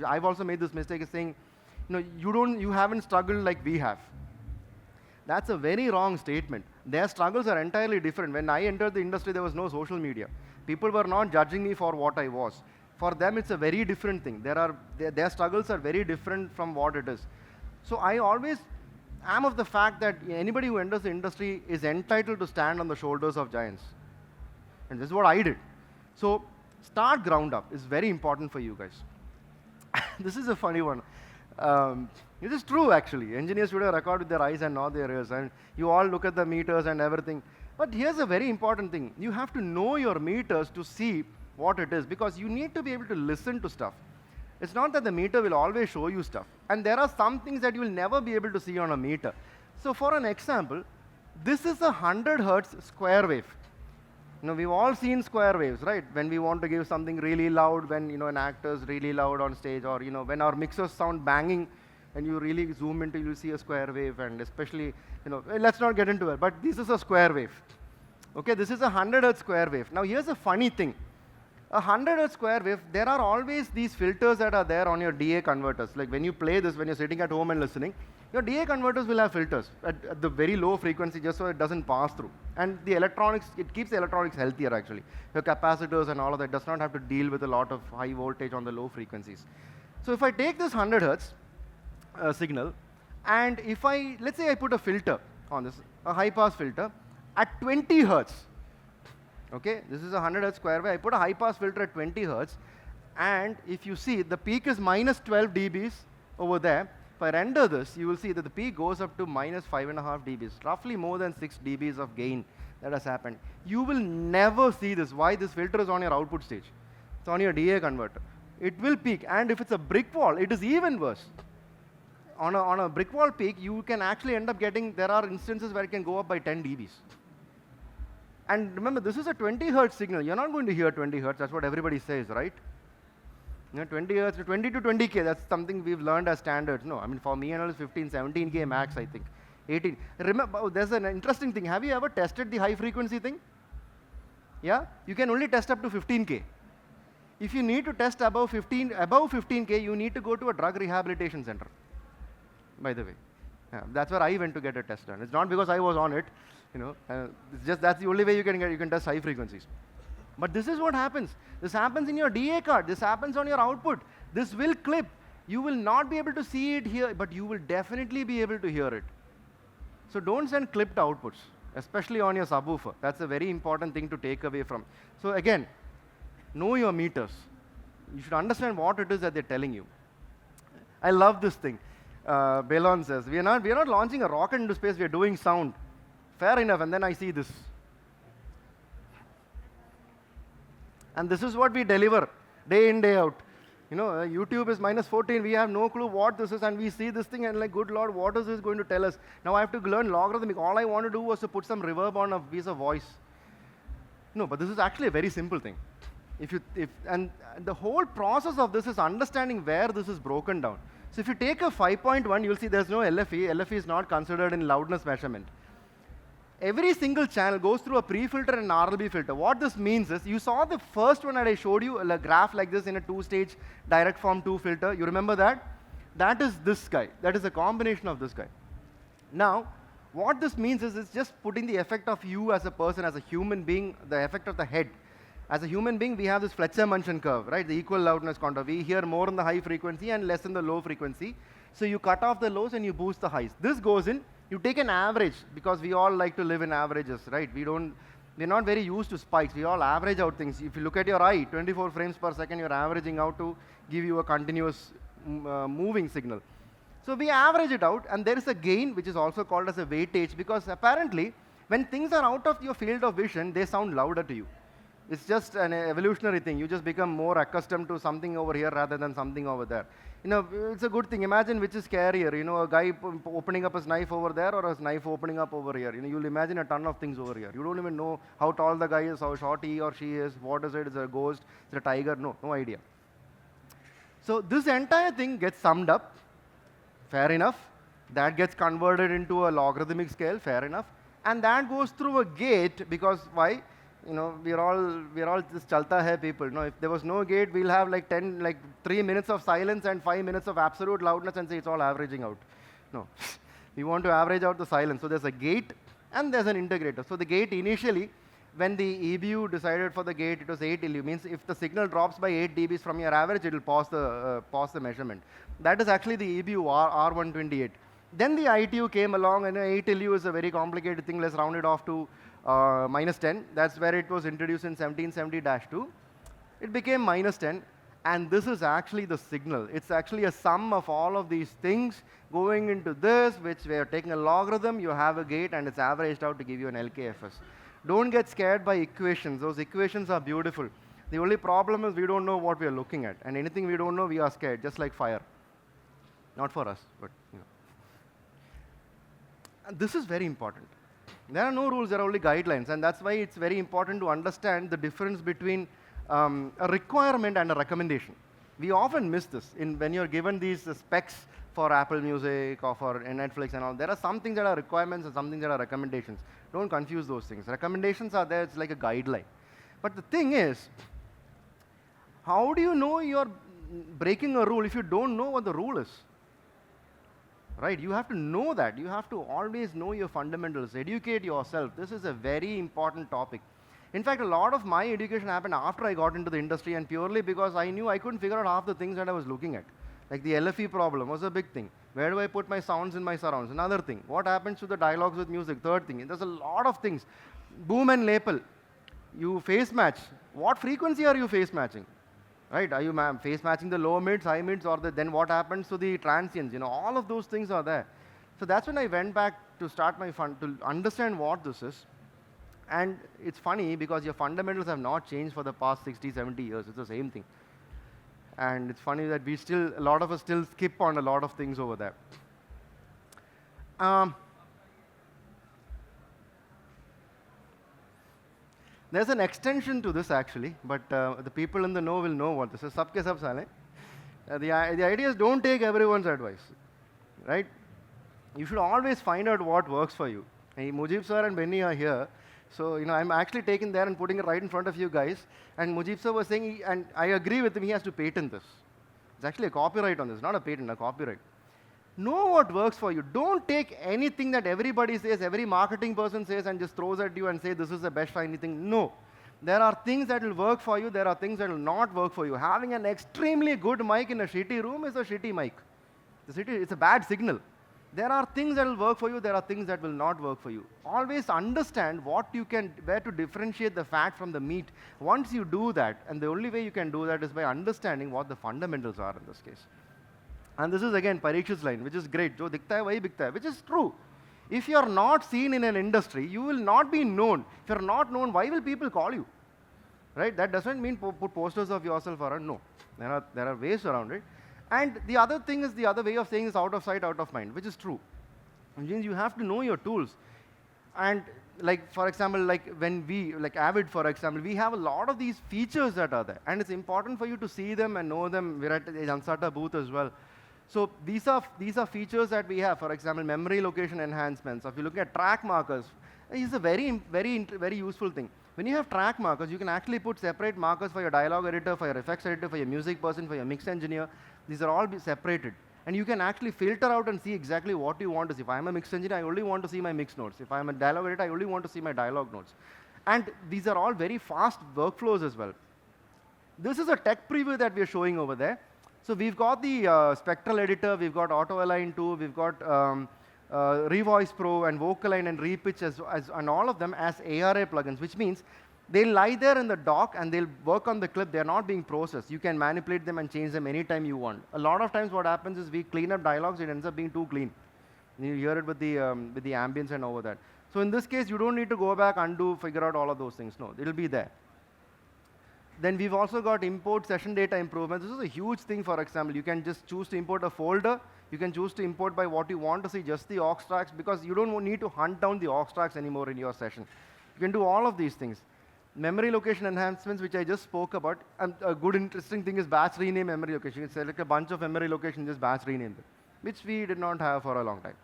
[SPEAKER 2] I've also made this mistake, is saying, you haven't struggled like we have. That's a very wrong statement. Their struggles are entirely different. When I entered the industry, there was no social media. People were not judging me for what I was. For them, it's a very different thing. Their struggles are very different from what it is. So I always am of the fact that anybody who enters the industry is entitled to stand on the shoulders of giants. And this is what I did. So start ground up is very important for you guys. This is a funny one. It is true, actually. Engineers today record with their eyes and not their ears, and you all look at the meters and everything. But here's a very important thing. You have to know your meters to see what it is, because you need to be able to listen to stuff. It's not that the meter will always show you stuff. And there are some things that you will never be able to see on a meter. So for an example, this is a 100 hertz square wave. We've all seen square waves, right? When we want to give something really loud, when an actor's really loud on stage, or when our mixers sound banging, and you really zoom into, you see a square wave, and especially, let's not get into it, but this is a square wave. Okay, this is a 100 hertz square wave. Now here's a funny thing. A 100 hertz square wave, there are always these filters that are there on your DA converters. Like when you play this, when you're sitting at home and listening, your DA converters will have filters at the very low frequency, just so it doesn't pass through. And the electronics, it keeps the electronics healthier, actually. Your capacitors and all of that does not have to deal with a lot of high voltage on the low frequencies. So if I take this 100 hertz signal, and if let's say I put a filter on this, a high pass filter at 20 hertz. Okay, this is a 100 hertz square wave. I put a high pass filter at 20 hertz, and if you see, the peak is minus 12 dBs over there. If I render this, you will see that the peak goes up to minus 5.5 dBs, roughly more than 6 dBs of gain that has happened. You will never see this. Why? This filter is on your output stage. It's on your DA converter. It will peak, and if it's a brick wall, it is even worse. On a brick wall peak, you can actually end up getting, there are instances where it can go up by 10 dBs. And remember, this is a 20 hertz signal. You're not going to hear 20 hertz. That's what everybody says, right? 20 hertz, 20 to 20K, that's something we've learned as standards. No, I mean, for me and all, it's 15, 17K max, I think. 18. Remember, there's an interesting thing. Have you ever tested the high frequency thing? Yeah? You can only test up to 15K. If you need to test above 15K, you need to go to a drug rehabilitation center, by the way. Yeah, that's where I went to get a test done. It's not because I was on it. It's just that's the only way you can test high frequencies. But this is what happens. This happens in your DA card. This happens on your output. This will clip. You will not be able to see it here, but you will definitely be able to hear it. So don't send clipped outputs, especially on your subwoofer. That's a very important thing to take away from. So again, know your meters. You should understand what it is that they're telling you. I love this thing. Belon says, we are not launching a rocket into space, we are doing sound. Fair enough, and then I see this. And this is what we deliver, day in, day out. YouTube is minus 14, we have no clue what this is, and we see this thing and like, good Lord, what is this going to tell us? Now I have to learn logarithmic. All I want to do was to put some reverb on a piece of voice. No, but this is actually a very simple thing. And the whole process of this is understanding where this is broken down. So if you take a 5.1, you'll see there's no LFE. LFE is not considered in loudness measurement. Every single channel goes through a pre-filter and an RLB filter. What this means is, you saw the first one that I showed you, a graph like this in a two-stage direct form 2 filter. You remember that? That is this guy. That is a combination of this guy. Now, what this means is, it's just putting the effect of you as a person, as a human being, the effect of the head. As a human being, we have this Fletcher-Munson curve, right? The equal loudness contour. We hear more in the high frequency and less in the low frequency. So you cut off the lows and you boost the highs. This goes in. You take an average, because we all like to live in averages, right? We're not very used to spikes. We all average out things. If you look at your eye, 24 frames per second, you're averaging out to give you a continuous moving signal. So we average it out, and there is a gain, which is also called as a weightage, because apparently, when things are out of your field of vision, they sound louder to you. It's just an evolutionary thing. You just become more accustomed to something over here rather than something over there. It's a good thing. Imagine which is scarier, a guy opening up his knife over there or his knife opening up over here. You'll imagine a ton of things over here. You don't even know how tall the guy is, how short he or she is, what is it, is it a ghost, is it a tiger? No idea. So this entire thing gets summed up, fair enough. That gets converted into a logarithmic scale, fair enough. And that goes through a gate because why? We're all just chalta hai people. If there was no gate, we'll have like 3 minutes of silence and 5 minutes of absolute loudness and say it's all averaging out. No, we want to average out the silence. So there's a gate and there's an integrator. So the gate initially, when the EBU decided for the gate, it was 8 LU. Means if the signal drops by 8 dBs from your average, it will pause the measurement. That is actually the EBU R128. Then the ITU came along, and 8 LU is a very complicated thing. Let's round it off to -10. That's where it was introduced in 1770-2. It became -10, and this is actually the signal. It's actually a sum of all of these things going into this, which we are taking a logarithm, you have a gate, and it's averaged out to give you an LKFS. Don't get scared by equations. Those equations are beautiful. The only problem is we don't know what we are looking at, and anything we don't know, we are scared, just like fire. Not for us, but And this is very important. There are no rules, there are only guidelines, and that's why it's very important to understand the difference between a requirement and a recommendation. We often miss this when you're given these specs for Apple Music or for Netflix and all. There are some things that are requirements and some things that are recommendations. Don't confuse those things. Recommendations are there, it's like a guideline. But the thing is, how do you know you're breaking a rule if you don't know what the rule is? Right? You have to know that. You have to always know your fundamentals. Educate yourself. This is a very important topic. In fact, a lot of my education happened after I got into the industry, and purely because I knew I couldn't figure out half the things that I was looking at. Like the LFE problem was a big thing. Where do I put my sounds in my surrounds? Another thing. What happens to the dialogues with music? Third thing. There's a lot of things. Boom and lapel. You face match. What frequency are you face matching? Right? Are you face matching the low mids, high mids, or then what happens to the transients? All of those things are there. So that's when I went back to start my to understand what this is. And it's funny because your fundamentals have not changed for the past 60, 70 years. It's the same thing. And it's funny that a lot of us still skip on a lot of things over there. There's an extension to this actually, but the people in the know will know what this is. Sabke sab sale. The idea is don't take everyone's advice, right? You should always find out what works for you. And Mujib sir and Benny are here, so I'm actually taking there and putting it right in front of you guys. And Mujib sir was saying, and I agree with him, he has to patent this. It's actually a copyright on this, not a patent, a copyright. Know what works for you. Don't take anything that everybody says, every marketing person says, and just throws at you and say this is the best shiny thing. No. There are things that will work for you. There are things that will not work for you. Having an extremely good mic in a shitty room is a shitty mic. It's a bad signal. There are things that will work for you. There are things that will not work for you. Always understand where to differentiate the fat from the meat. Once you do that, and the only way you can do that is by understanding what the fundamentals are in this case. And this is again Parikshit's line, which is great. Jo dikhta hai, wahi bikhta hai, which is true. If you are not seen in an industry, you will not be known. If you are not known, why will people call you? Right? That doesn't mean put posters of yourself around. No. There are ways around it. And the other thing is, the other way of saying is out of sight, out of mind, which is true. Which means you have to know your tools. And for example, when like Avid, for example, we have a lot of these features that are there. And it's important for you to see them and know them. We're at the Ansata booth as well. So these are features that we have. For example, memory location enhancements. So if you look at track markers, it's a very useful thing. When you have track markers, you can actually put separate markers for your dialogue editor, for your effects editor, for your music person, for your mix engineer. These are all separated. And you can actually filter out and see exactly what you want to see. If I'm a mix engineer, I only want to see my mix notes. If I'm a dialogue editor, I only want to see my dialogue notes. And these are all very fast workflows as well. This is a tech preview that we are showing over there. So we've got the spectral editor, we've got auto align 2, we've got Revoice Pro and Vocaline and Repitch and all of them as ARA plugins, which means they'll lie there in the dock and they'll work on the clip. They're not being processed. You can manipulate them and change them anytime you want. A lot of times what happens is we clean up dialogues, it ends up being too clean. You hear it with the ambience and over that. So in this case, you don't need to go back, undo, figure out all of those things. No, it'll be there. Then we've also got import session data improvements. This is a huge thing. For example, you can just choose to import a folder. You can choose to import by what you want to see, just the aux tracks, because you don't need to hunt down the aux tracks anymore in your session. You can do all of these things. Memory location enhancements, which I just spoke about. And a good interesting thing is batch rename memory location. You can select a bunch of memory locations, just batch rename them, which we did not have for a long time.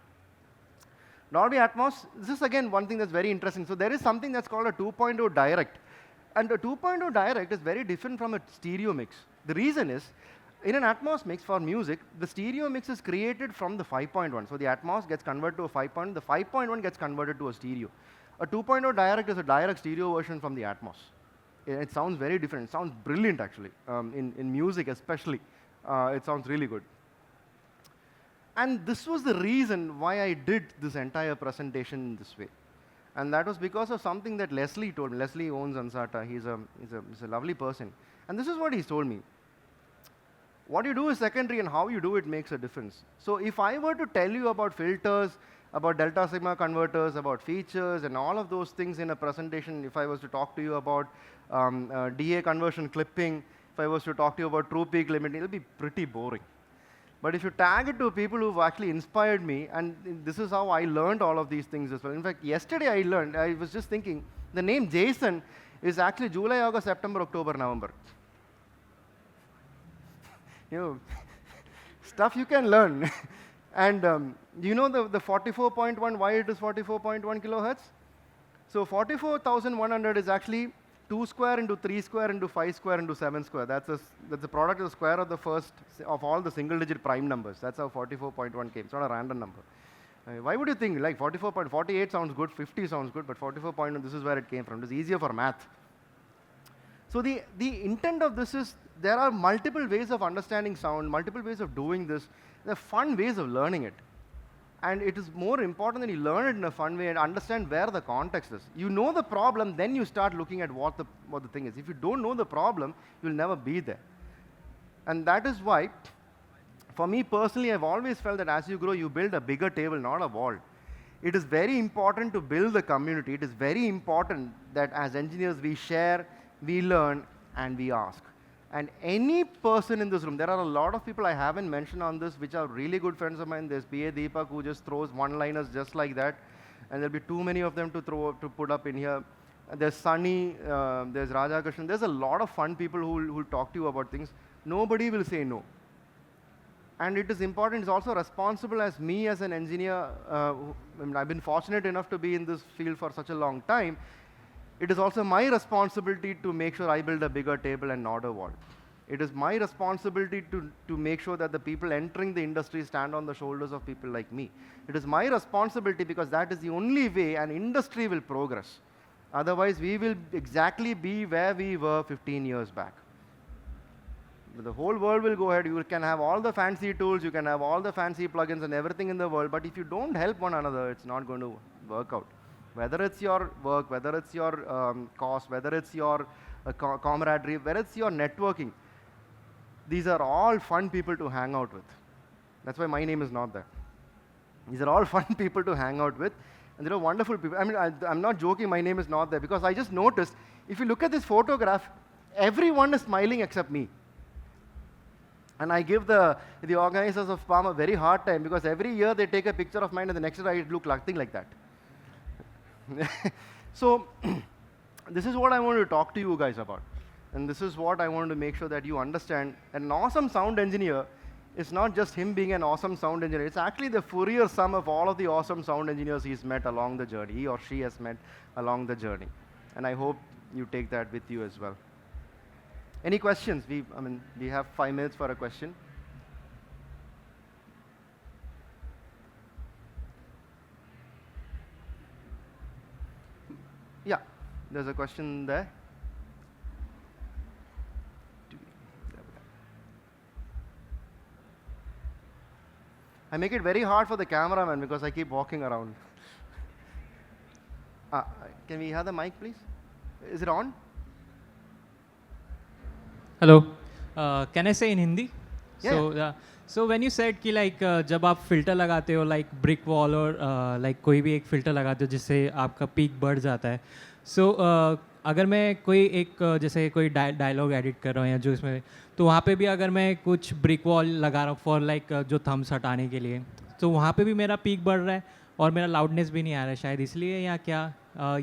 [SPEAKER 2] Dolby Atmos, this is again one thing that's very interesting. So there is something that's called a 2.0 direct. And the 2.0 direct is very different from a stereo mix. The reason is, in an Atmos mix for music, the stereo mix is created from the 5.1. So the Atmos gets converted to a 5.1, the 5.1 gets converted to a stereo. A 2.0 direct is a direct stereo version from the Atmos. It sounds very different. It sounds brilliant, actually. In music especially, it sounds really good. And this was the reason why I did this entire presentation in this way. And that was because of something that Leslie told me. Leslie owns Ansata. He's a lovely person. And this is what he's told me. What you do is secondary, and how you do it makes a difference. So if I were to tell you about filters, about delta sigma converters, about features, and all of those things in a presentation, if I was to talk to you about DA conversion clipping, if I was to talk to you about true peak limiting, it'll be pretty boring. But if you tag it to people who've actually inspired me, and this is how I learned all of these things as well. In fact, yesterday I was just thinking, the name Jason is actually July, August, September, October, November. You know, stuff you can learn. And you know the 44.1, why it is 44.1 kilohertz? So 44,100 is actually 2 square into 3 square into 5 square into 7 square. That's the product of the square of the first of all the single digit prime numbers. That's how 44.1 came. It's not a random number. Why would you think like 44.48 sounds good, 50 sounds good, but 44.1, this is where it came from. It's easier for math. So the intent of this is there are multiple ways of understanding sound, multiple ways of doing this. There are fun ways of learning it. And it is more important that you learn it in a fun way and understand where the context is. You know the problem, then you start looking at what the thing is. If you don't know the problem, you'll never be there. And that is why, for me personally, I've always felt that as you grow, you build a bigger table, not a wall. It is very important to build the community. It is very important that as engineers, we share, we learn, and we ask. And any person in this room, there are a lot of people I haven't mentioned on this, which are really good friends of mine. There's P.A. Deepak, who just throws one-liners just like that. And there'll be too many of them to put up in here. There's Sunny, there's Raja Krishnan. There's a lot of fun people who'll talk to you about things. Nobody will say no. And it is important, it's also responsible as me as an engineer. I've been fortunate enough to be in this field for such a long time. It is also my responsibility to make sure I build a bigger table and not a wall. It is my responsibility to make sure that the people entering the industry stand on the shoulders of people like me. It is my responsibility because that is the only way an industry will progress. Otherwise, we will exactly be where we were 15 years back. The whole world will go ahead. You can have all the fancy tools, you can have all the fancy plugins and everything in the world, but if you don't help one another, it's not going to work out. Whether it's your work, whether it's your cost, whether it's your camaraderie, whether it's your networking, these are all fun people to hang out with. That's why my name is not there. These are all fun people to hang out with, and they're wonderful people. I mean, I'm not joking, my name is not there, because I just noticed, if you look at this photograph, everyone is smiling except me. And I give the organizers of Palm a very hard time, because every year they take a picture of mine and the next year I look nothing like that. So, this is what I want to talk to you guys about. And this is what I want to make sure that you understand. An awesome sound engineer is not just him being an awesome sound engineer. It's actually the Fourier sum of all of the awesome sound engineers he's met along the journey, he or she has met along the journey. And I hope you take that with you as well. Any questions? We have 5 minutes for a question. Yeah, there's a question there. I make it very hard for the cameraman because I keep walking around. Can we have the mic, please? Is it on?
[SPEAKER 3] Hello. Can I say in Hindi?
[SPEAKER 2] Yeah.
[SPEAKER 3] So when you said कि like जब आप filter लगाते हो like brick wall और like कोई भी एक filter लगाते हो जिससे आपका peak बढ़ जाता है, so अगर मैं कोई एक जैसे कोई डायलॉग एडिट कर रहा हूँ या जो इसमें, तो वहाँ पे भी अगर मैं कुछ ब्रिक वॉल लगा रहा हूँ फॉर लाइक जो थम्स हटाने के लिए, तो वहाँ पे भी मेरा पीक बढ़ रहा है और मेरा लाउडनेस भी नहीं आ रहा है शायद इसलिए, या क्या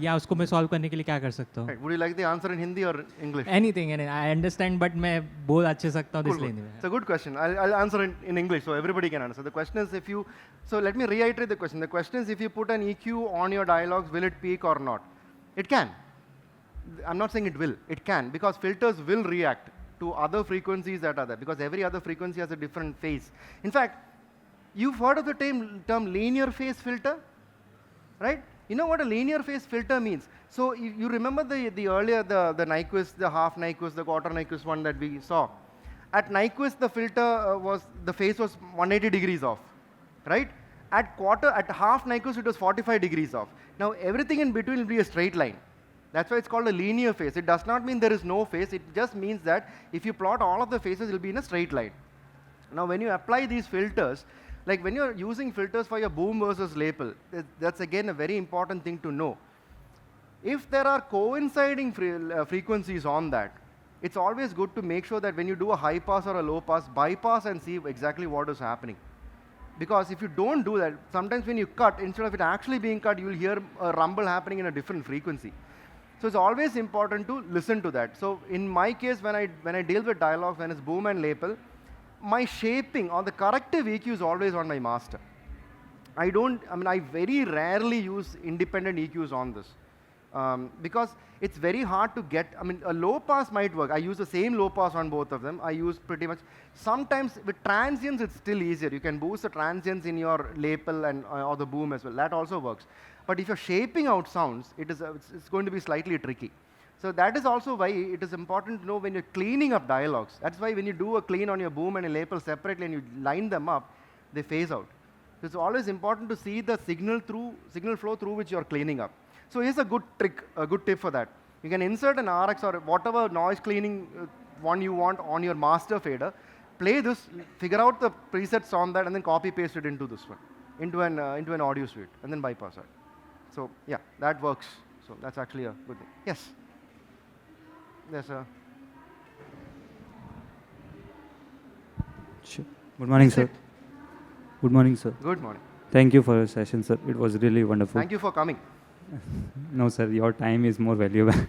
[SPEAKER 3] या उसको मैं सॉल्व करने के लिए क्या कर सकता हूँ?
[SPEAKER 2] Would you like the answer in Hindi or English?
[SPEAKER 3] Anything, I understand but मैं बोल अच्छे सकता हूँ
[SPEAKER 2] Cool,
[SPEAKER 3] इसलिए
[SPEAKER 2] cool.
[SPEAKER 3] नहीं।
[SPEAKER 2] It's a good question. I'll answer in English so everybody can answer. The question is if you, so let me reiterate the question. The question is if you put an EQ on your dialogues, will it peak or not? It can. I'm not saying it will. It can because filters will react to other frequencies that are there because every other frequency has a different phase. In fact, you've heard of the term linear phase filter, right? You know what a linear phase filter means. So you remember the earlier, the Nyquist, the half Nyquist, the quarter Nyquist one that we saw. At Nyquist, the filter the phase was 180 degrees off, right? At half Nyquist, it was 45 degrees off. Now everything in between will be a straight line. That's why it's called a linear phase. It does not mean there is no phase. It just means that if you plot all of the phases, it will be in a straight line. Now when you apply these filters, like when you're using filters for your boom versus lapel, that's again a very important thing to know. If there are coinciding frequencies on that, it's always good to make sure that when you do a high pass or a low pass, bypass and see exactly what is happening. Because if you don't do that, sometimes when you cut, instead of it actually being cut, you'll hear a rumble happening in a different frequency. So it's always important to listen to that. So in my case, when I deal with dialogues, when it's boom and lapel, my shaping or the corrective EQ is always on my master. I very rarely use independent EQs on this. Because it's very hard to get, a low pass might work. I use the same low pass on both of them. I use pretty much, sometimes with transients it's still easier. You can boost the transients in your lapel and or the boom as well. That also works. But if you're shaping out sounds, it's going to be slightly tricky. So that is also why it is important to know when you're cleaning up dialogues. That's why when you do a clean on your boom and a lapel separately and you line them up, they phase out. So it's always important to see the signal flow through which you're cleaning up. So here's a good trick, a good tip for that. You can insert an RX or whatever noise cleaning one you want on your master fader, play this, figure out the presets on that, and then copy paste it into this one, into an audio suite, and then bypass it. So yeah, that works. So that's actually a good thing. Yes. Yes, sir.
[SPEAKER 4] Sure. Good morning, sir. Good morning, sir.
[SPEAKER 2] Good morning.
[SPEAKER 4] Thank you for your session, sir. It was really wonderful.
[SPEAKER 2] Thank you for coming.
[SPEAKER 4] No, sir, your time is more valuable.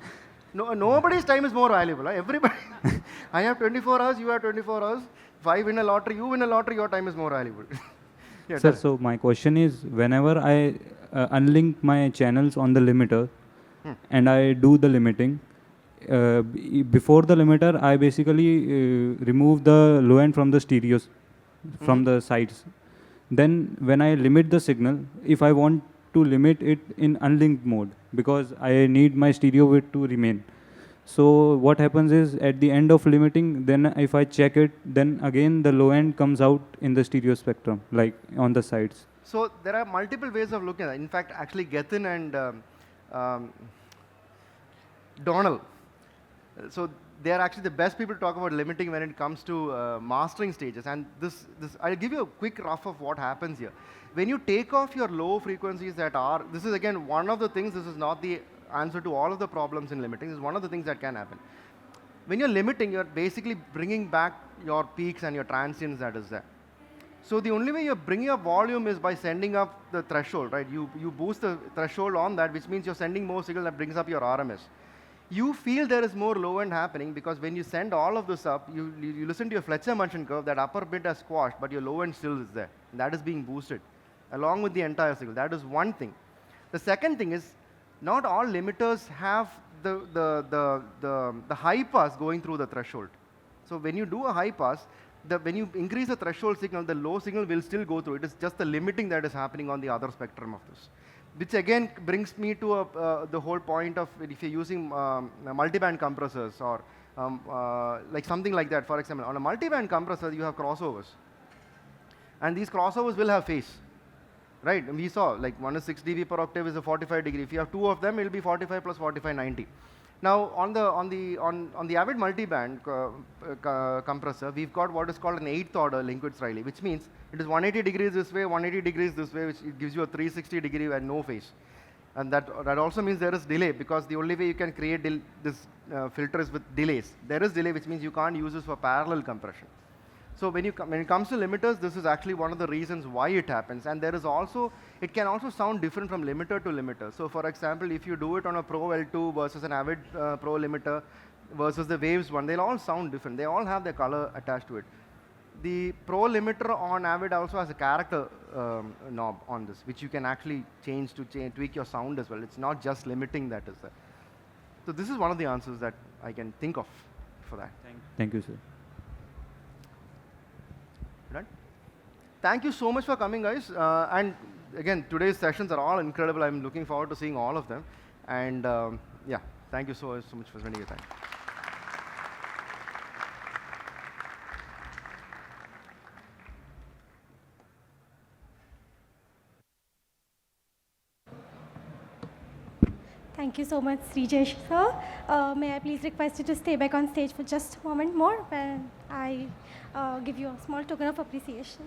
[SPEAKER 2] No, nobody's time is more valuable. Everybody. I have 24 hours, you have 24 hours. If I win a lottery, you win a lottery, your time is more valuable. Yeah,
[SPEAKER 4] Sir, so my question is, whenever I unlink my channels on the limiter and I do the limiting, before the limiter, I basically remove the low end from the stereos, from the sides. Then when I limit the signal, if I want to limit it in unlinked mode, because I need my stereo width to remain. So what happens is, at the end of limiting, then if I check it, then again the low end comes out in the stereo spectrum, like on the sides.
[SPEAKER 2] So there are multiple ways of looking at it. In fact, actually Gethin and Donald, so they are actually the best people to talk about limiting when it comes to mastering stages. And I'll give you a quick rough of what happens here. When you take off your low frequencies that are, this is again one of the things, this is not the answer to all of the problems in limiting, this is one of the things that can happen. When you're limiting, you're basically bringing back your peaks and your transients that is there. So the only way you're bringing up volume is by sending up the threshold, right? You boost the threshold on that, which means you're sending more signal that brings up your RMS. You feel there is more low end happening because when you send all of this up, you listen to your Fletcher-Munson curve, that upper bit has squashed, but your low end still is there. And that is being boosted along with the entire signal. That is one thing. The second thing is, not all limiters have the high pass going through the threshold. So when you do a high pass, when you increase the threshold signal, the low signal will still go through. It is just the limiting that is happening on the other spectrum of this. Which again brings me to the whole point of if you're using multiband compressors or like something like that. For example, on a multiband compressor, you have crossovers. And these crossovers will have phase. Right, and we saw like one is 6 dB per octave is a 45 degree. If you have two of them, it will be 45 plus 45, 90. Now on the Avid multiband compressor, we've got what is called an 8th order Linkowitz Riley, which means it is 180 degrees this way, 180 degrees this way, which it gives you a 360 degree and no phase. And that also means there is delay, because the only way you can create this filter is with delays. There is delay, which means you can't use this for parallel compression. So when it comes to limiters, this is actually one of the reasons why it happens. And there is also, it can also sound different from limiter to limiter. So for example, if you do it on a Pro L2 versus an Avid Pro limiter versus the Waves one, they'll all sound different. They all have their color attached to it. The Pro limiter on Avid also has a character knob on this, which you can actually change to tweak your sound as well. It's not just limiting that is there. So this is one of the answers that I can think of for that.
[SPEAKER 4] Thank you, sir.
[SPEAKER 2] Right? Thank you so much for coming, guys. And again, today's sessions are all incredible. I'm looking forward to seeing all of them. And yeah, thank you so much for spending your time.
[SPEAKER 1] Thank you so much, SREEJESH sir. May I please request you to stay back on stage for just a moment more when I give you a small token of appreciation.